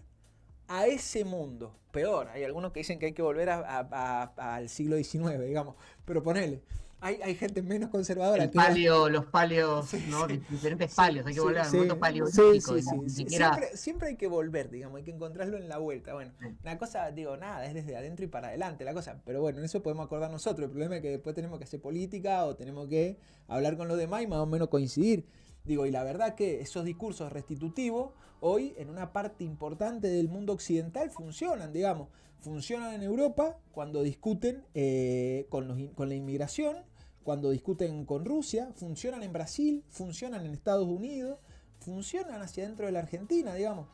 S1: a ese mundo. Peor, hay algunos que dicen que hay que volver al siglo XIX, digamos, pero ponele, Hay gente menos conservadora
S2: El
S1: que...
S2: palio, los palios,
S1: Sí,
S2: ¿no?
S1: sí,
S2: Diferentes
S1: sí,
S2: palios, hay que
S1: sí,
S2: volver al
S1: sí,
S2: momento
S1: sí,
S2: paleolítico,
S1: sí,
S2: digamos,
S1: sí,
S2: ni
S1: sí.
S2: siquiera.
S1: Siempre hay que volver, digamos, hay que encontrarlo en la vuelta. Bueno, una cosa, digo, nada, es desde adentro y para adelante la cosa. Pero bueno, en eso podemos acordar nosotros. El problema es que después tenemos que hacer política o tenemos que hablar con los demás y más o menos coincidir. Digo, y la verdad que esos discursos restitutivos hoy en una parte importante del mundo occidental funcionan, digamos. Funcionan en Europa cuando discuten con la inmigración, cuando discuten con Rusia, funcionan en Brasil, funcionan en Estados Unidos, funcionan hacia dentro de la Argentina, digamos.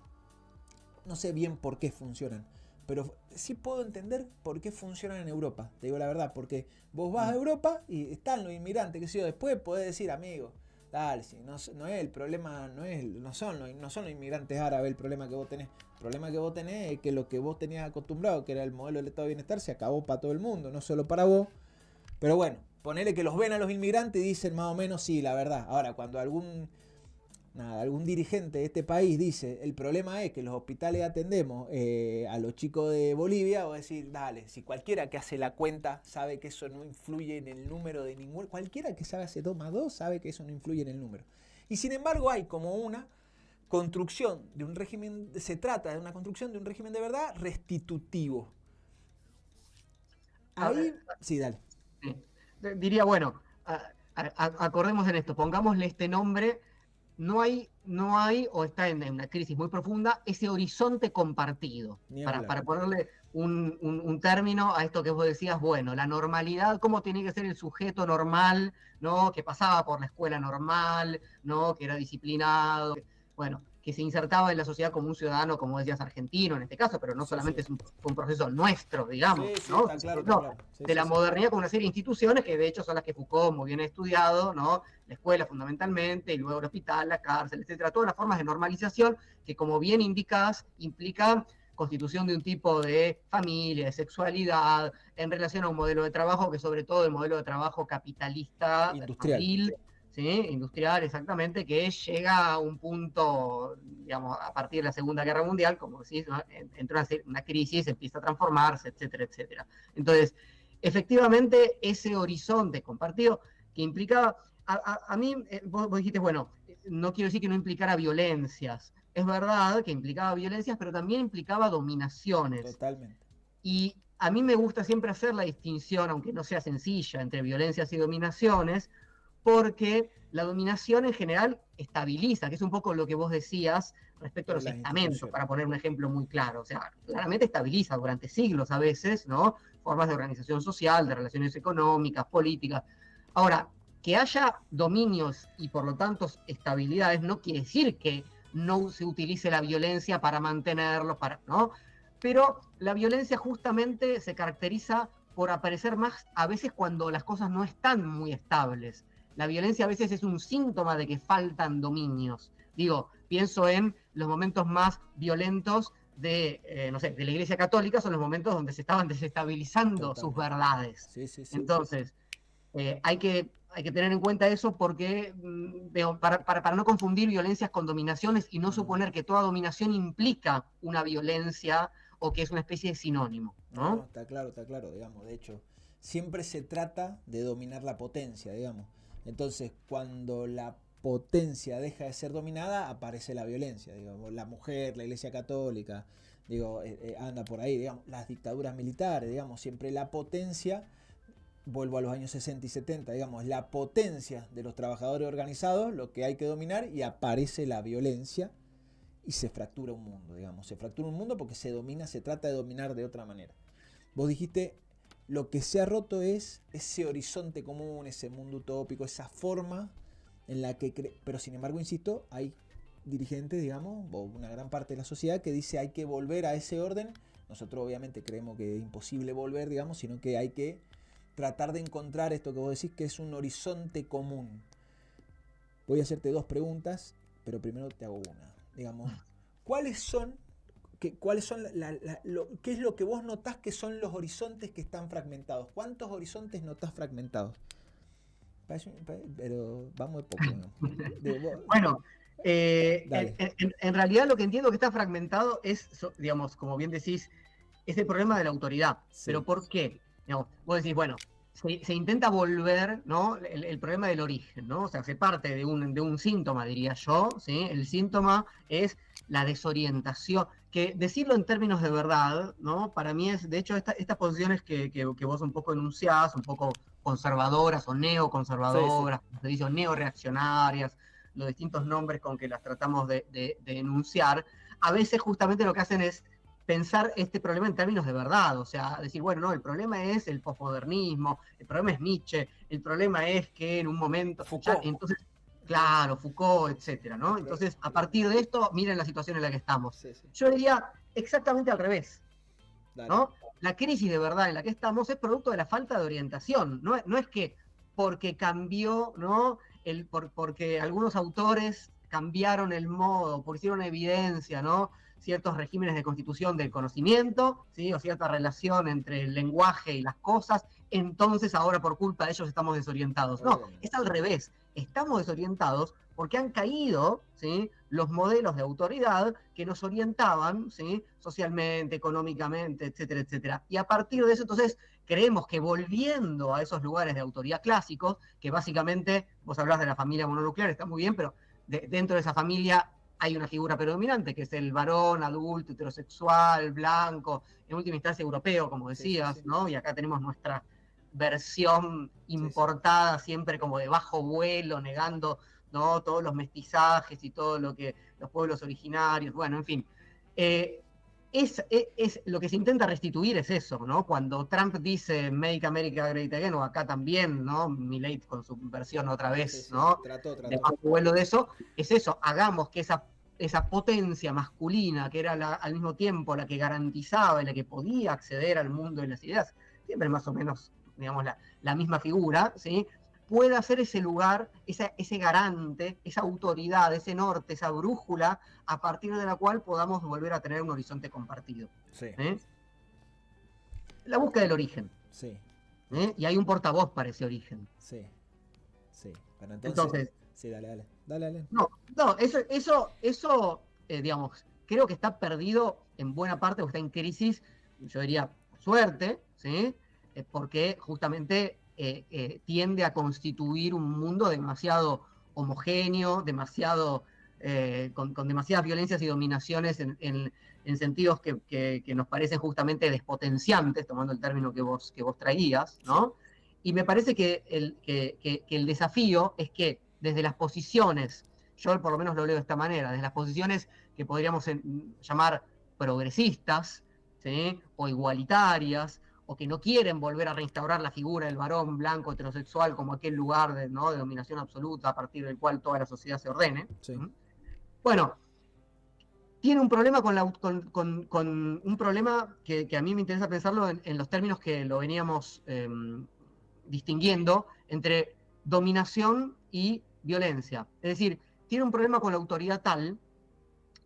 S1: No sé bien por qué funcionan, pero sí puedo entender por qué funcionan en Europa, te digo la verdad, porque vos vas a Europa y están los inmigrantes, que sé yo, después podés decir, amigo, dale, si no es el problema, no son los inmigrantes árabes el problema que vos tenés. El problema que vos tenés es que lo que vos tenías acostumbrado, que era el modelo del estado de bienestar, se acabó para todo el mundo, no solo para vos. Pero bueno, ponele que los ven a los inmigrantes y dicen más o menos sí, la verdad. Ahora, cuando algún dirigente de este país dice el problema es que los hospitales atendemos a los chicos de Bolivia, o decir, dale, si cualquiera que hace la cuenta sabe que eso no influye en el número de ningún, cualquiera que sabe hacer 2 más 2 sabe que eso no influye en el número. Y sin embargo hay como una construcción de un régimen, se trata de una construcción de un régimen de verdad restitutivo. Ahí, sí, dale.
S2: Sí. Diría, bueno, acordemos en esto, pongámosle este nombre. No hay, o está en una crisis muy profunda, ese horizonte compartido.
S1: Ni hablar.
S2: Para ponerle un término a esto que vos decías, bueno, la normalidad, cómo tiene que ser el sujeto normal, ¿no? Que pasaba por la escuela normal, ¿no? Que era disciplinado, bueno, que se insertaba en la sociedad como un ciudadano, como decías, argentino en este caso, pero no
S1: Sí,
S2: solamente
S1: sí.
S2: fue un proceso nuestro, digamos,
S1: Sí, sí,
S2: ¿no?
S1: está claro, está
S2: No,
S1: claro. Sí,
S2: de
S1: sí,
S2: la
S1: sí.
S2: modernidad con una serie de instituciones que de hecho son las que Foucault muy bien ha estudiado, ¿no? La escuela fundamentalmente, y luego el hospital, la cárcel, etcétera, todas las formas de normalización que, como bien indicás, implican constitución de un tipo de familia, de sexualidad, en relación a un modelo de trabajo que sobre todo el modelo de trabajo capitalista,
S1: Industrial.
S2: fabril, ¿sí? Industrial, exactamente, que llega a un punto, digamos, a partir de la Segunda Guerra Mundial, como decís, ¿no? Entra una crisis, empieza a transformarse, etcétera, etcétera. Entonces, efectivamente, ese horizonte compartido que implicaba, a mí, vos dijiste, bueno, no quiero decir que no implicara violencias. Es verdad que implicaba violencias, pero también implicaba dominaciones.
S1: Totalmente.
S2: Y a mí me gusta siempre hacer la distinción, aunque no sea sencilla, entre violencias y dominaciones, porque la dominación en general estabiliza, que es un poco lo que vos decías respecto a los
S1: Las
S2: estamentos,
S1: instituciones.
S2: para poner un ejemplo muy claro. O sea, claramente estabiliza durante siglos a veces, ¿no? Formas de organización social, de relaciones económicas, políticas. Ahora, que haya dominios y por lo tanto estabilidades no quiere decir que no se utilice la violencia para mantenerlos, ¿no? Pero la violencia justamente se caracteriza por aparecer más a veces cuando las cosas no están muy estables. La violencia a veces es un síntoma de que faltan dominios. Digo, pienso en los momentos más violentos no sé, de la Iglesia Católica, son los momentos donde se estaban desestabilizando sus
S1: Totalmente.
S2: verdades.
S1: Sí, sí, sí.
S2: Entonces, hay que tener en cuenta eso porque, para no confundir violencias con dominaciones y no suponer que toda dominación implica una violencia o que es una especie de sinónimo,
S1: No,
S2: ¿no?
S1: está claro, digamos. De hecho, siempre se trata de dominar la potencia, digamos. Entonces, cuando la potencia deja de ser dominada, aparece la violencia, digamos. La mujer, la Iglesia Católica, digo, anda por ahí, digamos. Las dictaduras militares, digamos, siempre la potencia, vuelvo a los años 60 y 70, digamos, la potencia de los trabajadores organizados, lo que hay que dominar, y aparece la violencia y se fractura un mundo, digamos. Se fractura un mundo porque se trata de dominar de otra manera. Vos dijiste, lo que se ha roto es ese horizonte común, ese mundo utópico, esa forma en la que... Pero sin embargo, insisto, hay dirigentes, digamos, o una gran parte de la sociedad que dice hay que volver a ese orden. Nosotros obviamente creemos que es imposible volver, digamos, sino que hay que tratar de encontrar esto que vos decís, que es un horizonte común. Voy a hacerte 2 preguntas, pero primero te hago una. Digamos, ¿cuáles son qué es lo que vos notás que son los horizontes que están fragmentados? ¿Cuántos horizontes notás fragmentados? Pero vamos de poco. ¿No?
S2: Bueno,
S1: Dale.
S2: en realidad lo que entiendo que está fragmentado es, digamos, como bien decís, es el problema de la autoridad.
S1: Sí.
S2: ¿Pero por qué? Digamos, vos decís, bueno, se intenta volver, ¿no? El problema del origen, ¿no? O sea, se parte de un síntoma, diría yo, ¿sí? El síntoma es la desorientación, que decirlo en términos de verdad, ¿no? Para mí es, de hecho, estas posiciones que vos un poco enunciás, un poco conservadoras o
S1: Sí, sí.
S2: neoconservadoras, como se dice, o neoreaccionarias, los distintos nombres con que las tratamos de enunciar, a veces justamente lo que hacen es pensar este problema en términos de verdad, o sea, decir, bueno, no, el problema es el posmodernismo, el problema es Nietzsche, el problema es que en un momento, ya,
S1: Foucault.
S2: entonces, claro, Foucault, etcétera, ¿no?
S1: Pero,
S2: Entonces, a partir de esto, miren la situación en la que estamos.
S1: sí, sí.
S2: Yo diría exactamente al revés,
S1: Dale.
S2: ¿no? La crisis de verdad en la que estamos es producto de la falta de orientación, no es que porque cambió, ¿no? Porque algunos autores cambiaron el modo, pusieron evidencia, ¿no? Ciertos regímenes de constitución del conocimiento, ¿sí? O cierta relación entre el lenguaje y las cosas, entonces ahora por culpa de ellos estamos desorientados. No,
S1: Obviamente.
S2: es al revés. Estamos desorientados porque han caído, ¿sí? Los modelos de autoridad que nos orientaban, ¿sí? Socialmente, económicamente, etcétera, etcétera. Y a partir de eso, entonces, creemos que volviendo a esos lugares de autoridad clásicos, que básicamente, vos hablás de la familia mononuclear, está muy bien, pero dentro de esa familia hay una figura predominante, que es el varón adulto, heterosexual, blanco, en última instancia europeo, como
S1: Sí, sí,
S2: decías,
S1: sí.
S2: ¿no? Y acá tenemos nuestra versión
S1: Sí, sí.
S2: importada, siempre como de bajo vuelo, negando, ¿no? Todos los mestizajes y todo lo que los pueblos originarios, bueno, en fin. Eh, lo que se intenta restituir es eso, ¿no? Cuando Trump dice Make America Great Again, o acá también, ¿no? Milei con su versión otra
S1: Sí,
S2: vez,
S1: sí.
S2: ¿no? De
S1: Trató.
S2: bajo vuelo de eso, es eso, hagamos que esa potencia masculina, que era al mismo tiempo la que garantizaba y la que podía acceder al mundo de las ideas, siempre más o menos, digamos, la misma figura, ¿sí? Pueda ser ese lugar, ese garante, esa autoridad, ese norte, esa brújula, a partir de la cual podamos volver a tener un horizonte compartido.
S1: Sí,
S2: ¿Eh? La búsqueda del origen.
S1: sí.
S2: Y hay un portavoz para ese origen.
S1: Sí, sí. Pero entonces,
S2: Entonces,
S1: sí, dale, dale. Dale, dale.
S2: no, digamos, creo que está perdido en buena parte o está en crisis, yo diría, por suerte, ¿sí? Porque justamente tiende a constituir un mundo demasiado homogéneo, demasiado, con demasiadas violencias y dominaciones en sentidos que nos parecen justamente despotenciantes, tomando el término que vos traías,
S1: Sí.
S2: ¿no? Y me parece que el desafío es que desde las posiciones, yo por lo menos lo leo de esta manera, desde las posiciones que podríamos llamar progresistas, ¿sí? O igualitarias, o que no quieren volver a reinstaurar la figura del varón blanco heterosexual como aquel lugar ¿no? de dominación absoluta a partir del cual toda la sociedad se ordene.
S1: Sí.
S2: Bueno, tiene un problema con un problema que, a mí me interesa pensarlo en los términos que lo veníamos distinguiendo entre dominación y violencia. Es decir, tiene un problema con la autoridad tal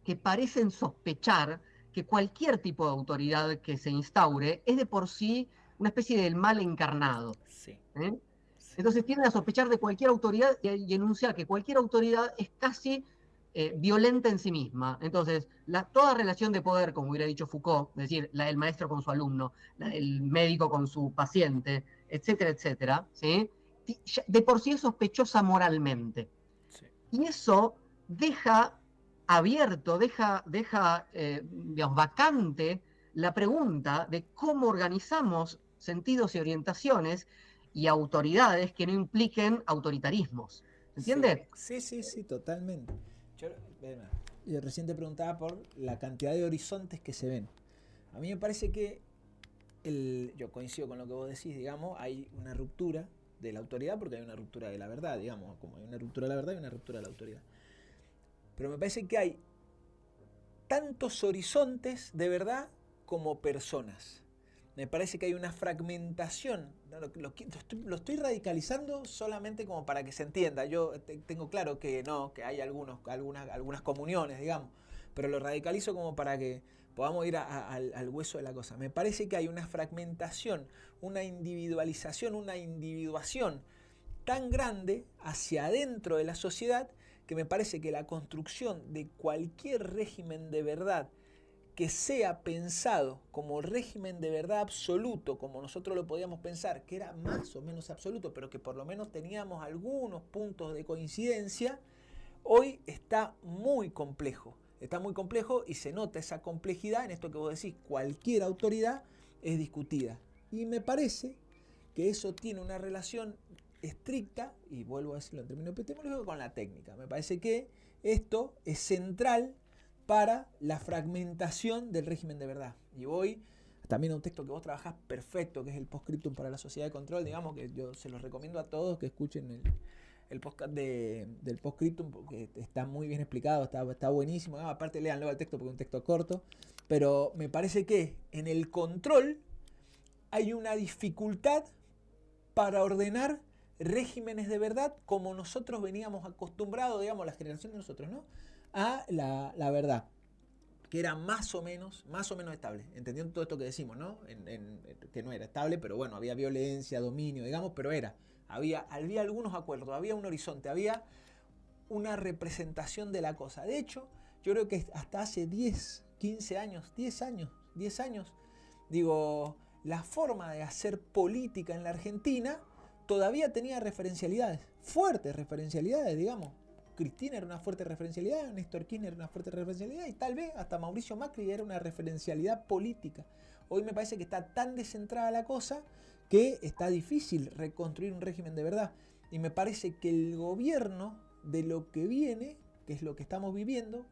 S2: que parecen sospechar que cualquier tipo de autoridad que se instaure es de por sí una especie del mal encarnado.
S1: Sí.
S2: ¿Eh?
S1: Sí.
S2: Entonces tienden a sospechar de cualquier autoridad y enunciar que cualquier autoridad es casi violenta en sí misma. Entonces, toda relación de poder, como hubiera dicho Foucault, es decir, la del maestro con su alumno, la del médico con su paciente, etcétera, etcétera, ¿sí? De por sí es sospechosa moralmente.
S1: Sí.
S2: Y eso deja abierto, deja digamos, vacante la pregunta de cómo organizamos sentidos y orientaciones y autoridades que no impliquen autoritarismos. ¿Se
S1: Sí,
S2: entiende?
S1: sí, sí, sí, totalmente. Yo, yo recién te preguntaba por la cantidad de horizontes que se ven. A mí me parece que yo coincido con lo que vos decís, digamos, hay una ruptura de la autoridad porque hay una ruptura de la verdad, digamos, como hay una ruptura de la verdad, hay una ruptura de la autoridad. Pero me parece que hay tantos horizontes de verdad como personas. Me parece que hay una fragmentación. Lo estoy radicalizando solamente como para que se entienda. Yo tengo claro que no, que hay algunas comuniones, digamos, pero lo radicalizo como para que podamos ir al hueso de la cosa. Me parece que hay una fragmentación, una individualización, una individuación tan grande hacia adentro de la sociedad que me parece que la construcción de cualquier régimen de verdad que sea pensado como régimen de verdad absoluto, como nosotros lo podíamos pensar, que era más o menos absoluto, pero que por lo menos teníamos algunos puntos de coincidencia, hoy está muy complejo. Está muy complejo y se nota esa complejidad en esto que vos decís. Cualquier autoridad es discutida. Y me parece que eso tiene una relación estricta, y vuelvo a decirlo en términos epistemológicos, con la técnica. Me parece que esto es central para la fragmentación del régimen de verdad. Y voy también a un texto que vos trabajás perfecto, que es el Postscriptum para la sociedad de control, digamos, que yo se los recomiendo a todos que escuchen el podcast del Postscriptum, porque está muy bien explicado, está buenísimo. Aparte, léanlo al texto porque es un texto corto. Pero me parece que en el control hay una dificultad para ordenar regímenes de verdad como nosotros veníamos acostumbrados, digamos, la generación de nosotros, ¿no? A la verdad, que era más o menos estable, entendiendo todo esto que decimos, ¿no? Que no era estable, pero bueno, había violencia, dominio, digamos, pero había algunos acuerdos, había un horizonte, había una representación de la cosa. De hecho, yo creo que hasta hace 10 años, digo, la forma de hacer política en la Argentina todavía tenía referencialidades, fuertes referencialidades, digamos. Cristina era una fuerte referencialidad, Néstor Kirchner era una fuerte referencialidad y tal vez hasta Mauricio Macri era una referencialidad política. Hoy me parece que está tan descentrada la cosa que está difícil reconstruir un régimen de verdad. Y me parece que el gobierno de lo que viene, que es lo que estamos viviendo,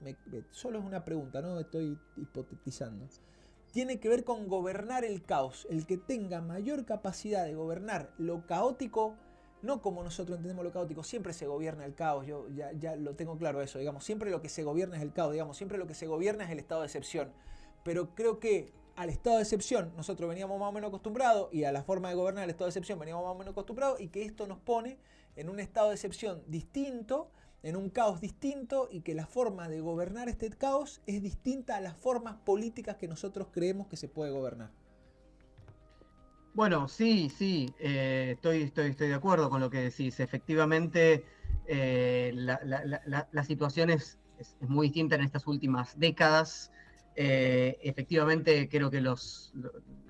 S1: solo es una pregunta, no estoy hipotetizando, tiene que ver con gobernar el caos. El que tenga mayor capacidad de gobernar lo caótico, no como nosotros entendemos lo caótico, siempre se gobierna el caos, yo ya lo tengo claro eso, digamos, siempre lo que se gobierna es el caos, digamos, siempre lo que se gobierna es el estado de excepción. Pero creo que al estado de excepción nosotros veníamos más o menos acostumbrados y a la forma de gobernar el estado de excepción veníamos más o menos acostumbrados y que esto nos pone en un estado de excepción distinto, en un caos distinto y que la forma de gobernar este caos es distinta a las formas políticas que nosotros creemos que se puede gobernar.
S2: Bueno, sí, estoy de acuerdo con lo que decís. Efectivamente, la situación es muy distinta en estas últimas décadas. Efectivamente, creo que los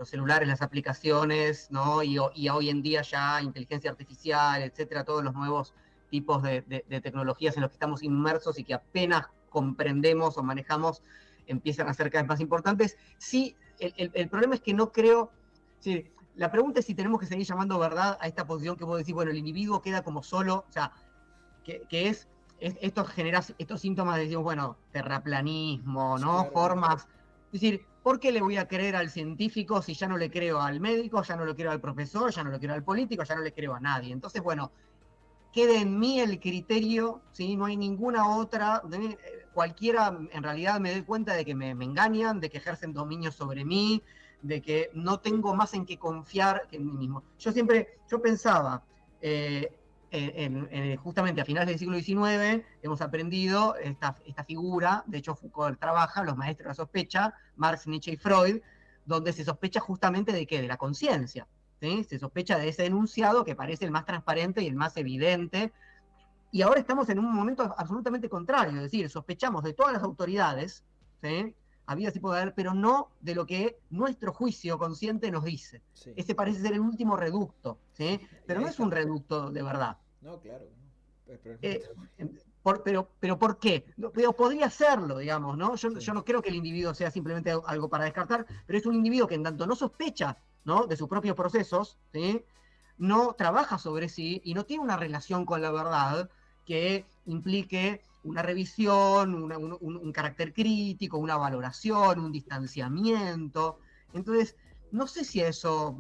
S2: celulares, las aplicaciones, ¿no? y hoy en día ya inteligencia artificial, etcétera, todos los nuevos tipos de tecnologías en los que estamos inmersos y que apenas comprendemos o manejamos empiezan a ser cada vez más importantes. Sí, el problema es que no creo... Sí, la pregunta es si tenemos que seguir llamando verdad a esta posición que vos decís, bueno, el individuo queda como solo, o sea, esto genera estos síntomas de, decimos, bueno, terraplanismo, ¿no? Claro. Formas. Es decir, ¿por qué le voy a creer al científico si ya no le creo al médico, ya no le creo al profesor, ya no le creo al político, ya no le creo a nadie? Entonces, bueno, quede en mí el criterio, ¿sí? No hay ninguna otra, cualquiera en realidad me doy cuenta de que me engañan, de que ejercen dominio sobre mí, de que no tengo más en qué confiar que en mí mismo. Yo pensaba, justamente a finales del siglo XIX hemos aprendido esta figura, de hecho Foucault trabaja, los maestros de la sospecha, Marx, Nietzsche y Freud, donde se sospecha justamente de ¿qué? De la conciencia. ¿Sí? Se sospecha de ese enunciado que parece el más transparente y el más evidente. Y ahora estamos en un momento absolutamente contrario, es decir, sospechamos de todas las autoridades, ¿sí? Había así poder, pero no de lo que nuestro juicio consciente nos dice. Sí. Ese parece ser el último reducto, ¿sí? Pero no es un reducto de verdad.
S1: No, claro.
S2: Pero ¿por qué? Pero podría serlo, digamos, ¿no? Yo no creo que el individuo sea simplemente algo para descartar, pero es un individuo que en tanto no sospecha, ¿no? De sus propios procesos, ¿sí? No trabaja sobre sí y no tiene una relación con la verdad que implique una revisión, un carácter crítico, una valoración, un distanciamiento. Entonces, no sé si eso,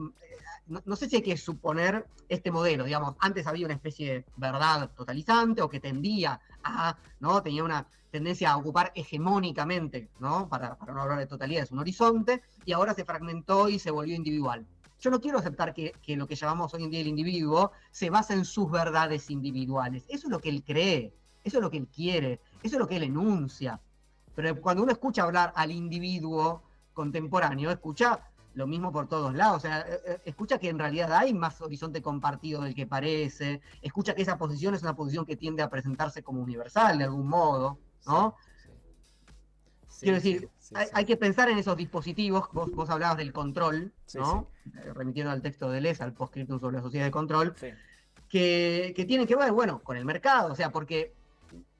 S2: no sé si hay que suponer este modelo, digamos, antes había una especie de verdad totalizante o que tendía a, ¿no? Tenía una tendencia a ocupar hegemónicamente, ¿no? Para no hablar de totalidad, es un horizonte, y ahora se fragmentó y se volvió individual. Yo no quiero aceptar que lo que llamamos hoy en día el individuo se basa en sus verdades individuales. Eso es lo que él cree, eso es lo que él quiere, eso es lo que él enuncia. Pero cuando uno escucha hablar al individuo contemporáneo, escucha lo mismo por todos lados, o sea, escucha que en realidad hay más horizonte compartido del que parece, escucha que esa posición es una posición que tiende a presentarse como universal de algún modo, ¿no? Quiero decir, hay que pensar en esos dispositivos. Vos hablabas del control, ¿no? Remitiendo al texto de Deleuze, al postscriptum sobre la sociedad de control, que tienen que ver, bueno, con el mercado, o sea, porque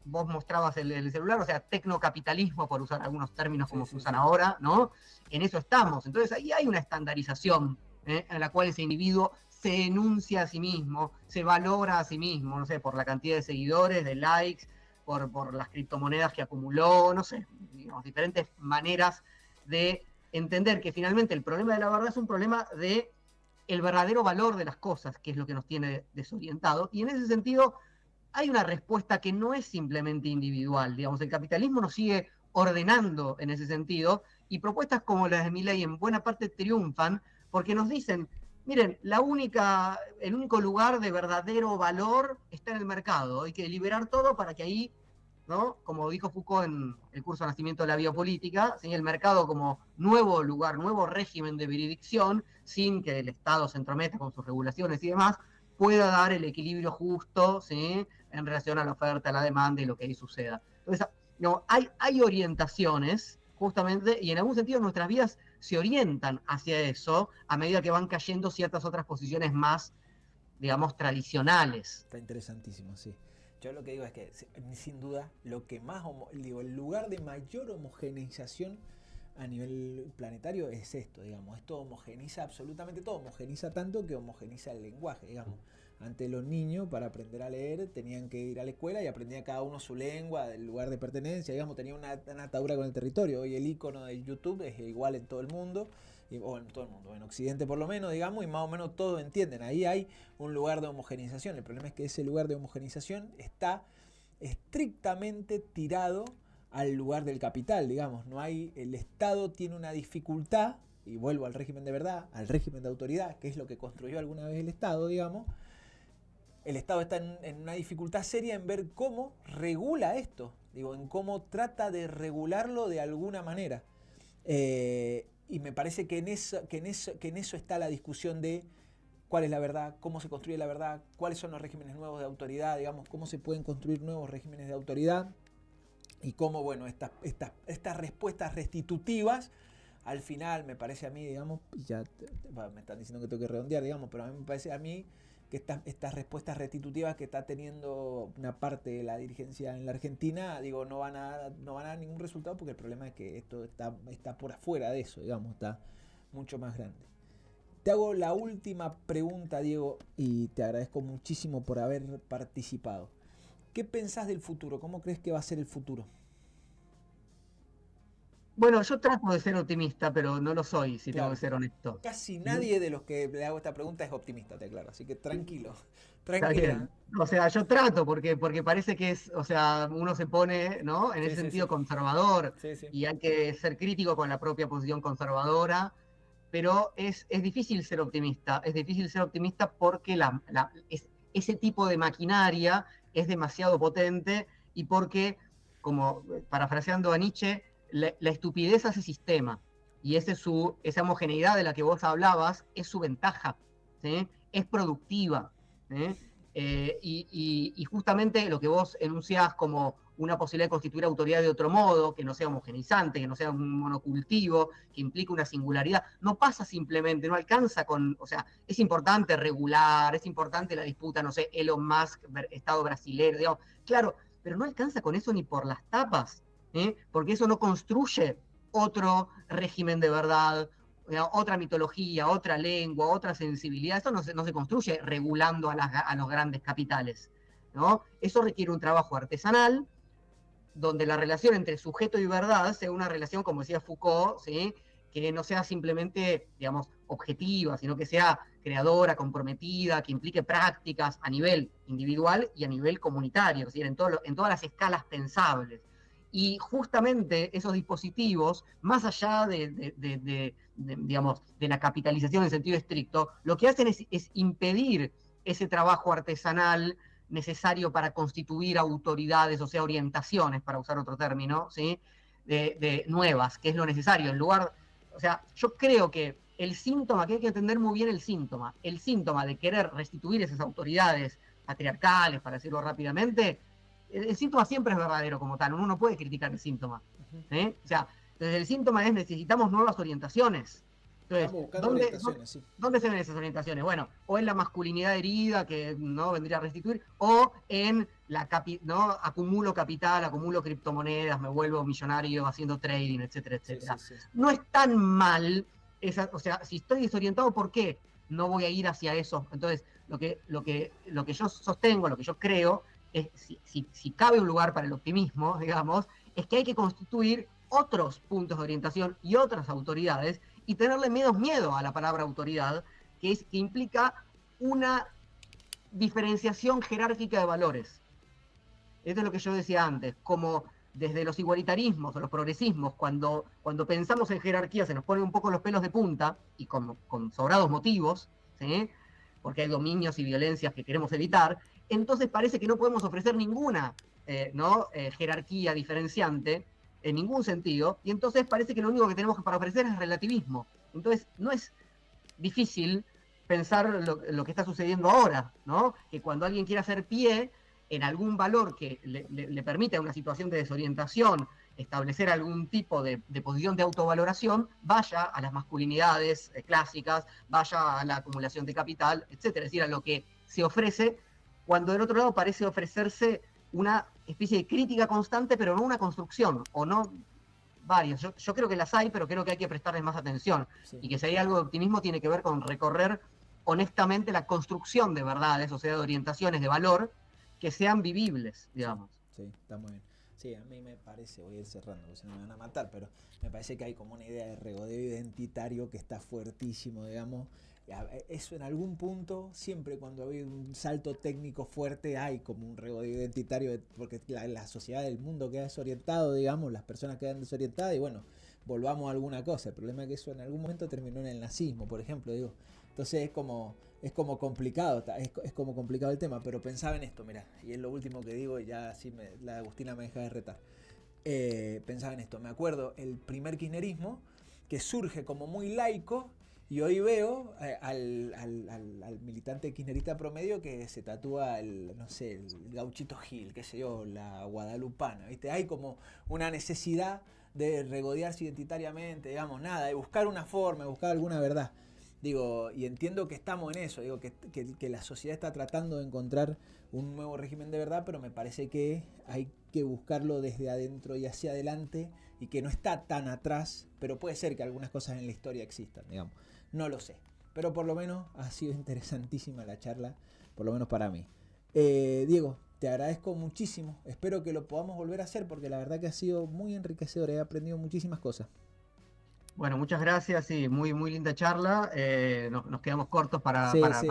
S2: vos mostrabas el celular, o sea, tecnocapitalismo, por usar algunos términos como se usan ahora, ¿no? En eso estamos. Entonces ahí hay una estandarización en la cual ese individuo se enuncia a sí mismo, se valora a sí mismo, no sé, por la cantidad de seguidores, de likes, por las criptomonedas que acumuló, no sé, digamos, diferentes maneras de entender que finalmente el problema de la verdad es un problema de el verdadero valor de las cosas, que es lo que nos tiene desorientados. Y en ese sentido hay una respuesta que no es simplemente individual. Digamos, el capitalismo nos sigue ordenando en ese sentido, y propuestas como las de Milei en buena parte triunfan porque nos dicen, miren, el único lugar de verdadero valor está en el mercado. Hay que liberar todo para que ahí, ¿no? Como dijo Foucault en el curso Nacimiento de la Biopolítica, ¿sí? El mercado como nuevo lugar, nuevo régimen de jurisdicción, sin que el Estado se entrometa con sus regulaciones y demás, pueda dar el equilibrio justo, ¿sí? En relación a la oferta, a la demanda y lo que ahí suceda. Entonces, no, hay orientaciones, justamente, y en algún sentido nuestras vidas se orientan hacia eso a medida que van cayendo ciertas otras posiciones más, digamos, tradicionales.
S1: Está interesantísimo, sí. Yo lo que digo es que, sin duda, lo que más, el lugar de mayor homogeneización a nivel planetario es esto, digamos. Esto homogeniza absolutamente todo, homogeniza tanto que homogeniza el lenguaje, digamos. Antes los niños, para aprender a leer, tenían que ir a la escuela y aprendía cada uno su lengua, del lugar de pertenencia, digamos, tenía una atadura con el territorio. Hoy el icono de YouTube es igual en todo el mundo, o en todo el mundo, en Occidente por lo menos, digamos, y más o menos todos entienden. Ahí hay un lugar de homogenización. El problema es que ese lugar de homogenización está estrictamente tirado al lugar del capital, digamos. No hay, el Estado tiene una dificultad, y vuelvo al régimen de verdad, al régimen de autoridad, que es lo que construyó alguna vez el Estado, digamos. El Estado está en una dificultad seria en ver cómo regula esto, digo, en cómo trata de regularlo de alguna manera. Y me parece que en eso está la discusión de cuál es la verdad, cómo se construye la verdad, cuáles son los regímenes nuevos de autoridad, digamos, cómo se pueden construir nuevos regímenes de autoridad y cómo, bueno, estas respuestas restitutivas, al final me parece a mí, digamos, y ya me están diciendo que tengo que redondear, digamos, pero a mí me parece a mí que estas respuestas restitutivas que está teniendo una parte de la dirigencia en la Argentina, digo, no van a dar ningún resultado, porque el problema es que esto está por afuera de eso, digamos, está mucho más grande. Te hago la última pregunta, Diego, y te agradezco muchísimo por haber participado. ¿Qué pensás del futuro? ¿Cómo crees que va a ser el futuro?
S2: Bueno, yo trato de ser optimista, pero no lo soy, si tengo
S1: Claro.
S2: que ser honesto.
S1: Casi nadie de los que le hago esta pregunta es optimista, te aclaro. Así que tranquilo,
S2: Está
S1: tranquila.
S2: bien. O sea, yo trato, porque parece que es, o sea, uno se pone, ¿no? En ese
S1: Sí, sí,
S2: sentido
S1: sí.
S2: conservador,
S1: Sí, sí.
S2: y hay que ser crítico con la propia posición conservadora, pero es difícil ser optimista. Es difícil ser optimista porque ese tipo de maquinaria es demasiado potente, y porque, como parafraseando a Nietzsche, la estupidez hace sistema, y esa homogeneidad de la que vos hablabas es su ventaja, ¿sí? Es productiva. ¿Eh? Y justamente lo que vos enunciás como una posibilidad de constituir autoridad de otro modo, que no sea homogenizante, que no sea un monocultivo, que implique una singularidad, no pasa simplemente, no alcanza con, o sea, es importante regular, es importante la disputa, no sé, Elon Musk, Estado brasileño, digamos, claro, pero no alcanza con eso ni por las tapas, porque eso no construye otro régimen de verdad, otra mitología, otra lengua, otra sensibilidad. Esto no se construye regulando a los grandes capitales, ¿no? Eso requiere un trabajo artesanal, donde la relación entre sujeto y verdad sea una relación, como decía Foucault, ¿sí? Que no sea simplemente, digamos, objetiva, sino que sea creadora, comprometida, que implique prácticas a nivel individual y a nivel comunitario, es decir, en todas las escalas pensables. Y justamente esos dispositivos, más allá digamos, de la capitalización en sentido estricto, lo que hacen es impedir ese trabajo artesanal necesario para constituir autoridades, o sea, orientaciones, para usar otro término, ¿sí? de nuevas, que es lo necesario. En lugar, o sea, yo creo que el síntoma, que hay que entender muy bien el síntoma de querer restituir esas autoridades patriarcales, para decirlo rápidamente, el síntoma siempre es verdadero como tal, uno no puede criticar el síntoma. O sea, entonces el síntoma es necesitamos nuevas orientaciones. Entonces,
S1: Estamos buscando orientaciones, sí.
S2: ¿dónde se ven esas orientaciones? Bueno, o en la masculinidad herida que no vendría a restituir, o en la ¿no? Acumulo capital, acumulo criptomonedas, me vuelvo millonario haciendo trading, etcétera, etcétera. Sí. No es tan mal, o sea, si estoy desorientado, ¿por qué no voy a ir hacia eso? Entonces, lo que yo sostengo, lo que yo creo, es si cabe un lugar para el optimismo, digamos, es que hay que constituir otros puntos de orientación y otras autoridades y tenerle menos miedo a la palabra autoridad, que implica una diferenciación jerárquica de valores. Esto es lo que yo decía antes, como desde los igualitarismos o los progresismos, cuando pensamos en jerarquía se nos ponen un poco los pelos de punta, y con sobrados motivos, ¿sí? Porque hay dominios y violencias que queremos evitar, entonces parece que no podemos ofrecer ninguna jerarquía diferenciante, en ningún sentido, y entonces parece que lo único que tenemos para ofrecer es relativismo. Entonces no es difícil pensar lo que está sucediendo ahora, ¿no? Que cuando alguien quiere hacer pie en algún valor que le permita en una situación de desorientación establecer algún tipo de posición de autovaloración, vaya a las masculinidades clásicas, vaya a la acumulación de capital, etcétera. Es decir, a lo que se ofrece, cuando del otro lado parece ofrecerse una especie de crítica constante, pero no una construcción, o no varias. Yo creo que las hay, pero creo que hay que prestarles más atención. Sí. Y que si hay algo de optimismo tiene que ver con recorrer honestamente la construcción de verdades, o sea, de orientaciones de valor, que sean vivibles, digamos.
S1: Sí, está muy bien. Sí, a mí me parece, voy a ir cerrando, porque si no me van a matar, pero me parece que hay como una idea de regodeo identitario que está fuertísimo, digamos. Eso en algún punto, siempre cuando hay un salto técnico fuerte, hay como un regodeo identitario, porque la sociedad del mundo queda desorientado, digamos, las personas quedan desorientadas y bueno, volvamos a alguna cosa. El problema es que eso en algún momento terminó en el nazismo, por ejemplo, digo. Entonces es como complicado, es como complicado el tema, pero pensaba en esto, mirá, y es lo último que digo y ya así la Agustina me deja de retar. Pensaba en esto, me acuerdo el primer kirchnerismo que surge como muy laico y hoy veo al militante kirchnerista promedio que se tatúa el gauchito Gil, qué sé yo, la guadalupana, ¿viste? Hay como una necesidad de regodearse identitariamente, digamos, nada, de buscar una forma, de buscar alguna verdad. Digo, y entiendo que estamos en eso, digo que la sociedad está tratando de encontrar un nuevo régimen de verdad, pero me parece que hay que buscarlo desde adentro y hacia adelante y que no está tan atrás, pero puede ser que algunas cosas en la historia existan, digamos, no lo sé, pero por lo menos ha sido interesantísima la charla, por lo menos para mí. Diego, te agradezco muchísimo, espero que lo podamos volver a hacer porque la verdad que ha sido muy enriquecedor, he aprendido muchísimas cosas.
S2: Bueno, muchas gracias, sí, muy, muy linda charla. Nos quedamos cortos para variar,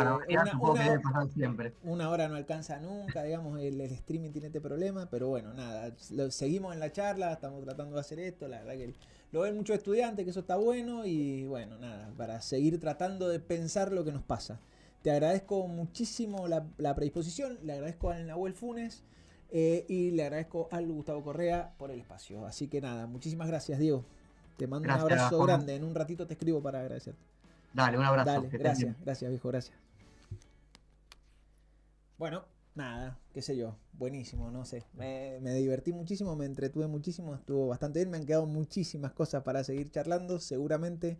S2: supongo que debe pasar siempre.
S1: Una hora no alcanza nunca, digamos, el streaming tiene este problema, pero bueno, nada, seguimos en la charla, estamos tratando de hacer esto, la verdad que lo ven muchos estudiantes, que eso está bueno, y bueno, nada, para seguir tratando de pensar lo que nos pasa. Te agradezco muchísimo la predisposición, le agradezco a Nahuel Funes y le agradezco al Gustavo Correa por el espacio. Así que nada, muchísimas gracias, Diego. Te mando un abrazo grande. En un ratito te escribo para agradecerte.
S2: Dale, un abrazo.
S1: Dale, gracias, viejo, gracias. Bueno, nada, qué sé yo, buenísimo, no sé. Me divertí muchísimo, me entretuve muchísimo, estuvo bastante bien. Me han quedado muchísimas cosas para seguir charlando. Seguramente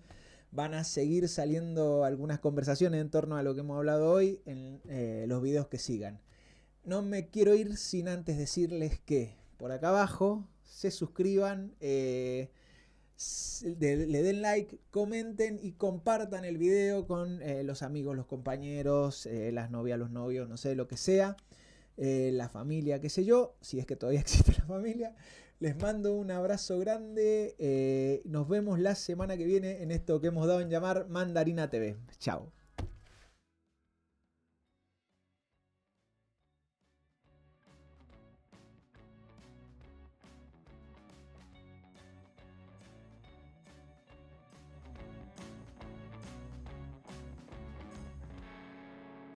S1: van a seguir saliendo algunas conversaciones en torno a lo que hemos hablado hoy en los videos que sigan. No me quiero ir sin antes decirles que por acá abajo se suscriban, le den like, comenten y compartan el video con los amigos, los compañeros, las novias, los novios, no sé, lo que sea, la familia, qué sé yo, si es que todavía existe la familia. Les mando un abrazo grande, nos vemos la semana que viene en esto que hemos dado en llamar Mandarina TV. Chao.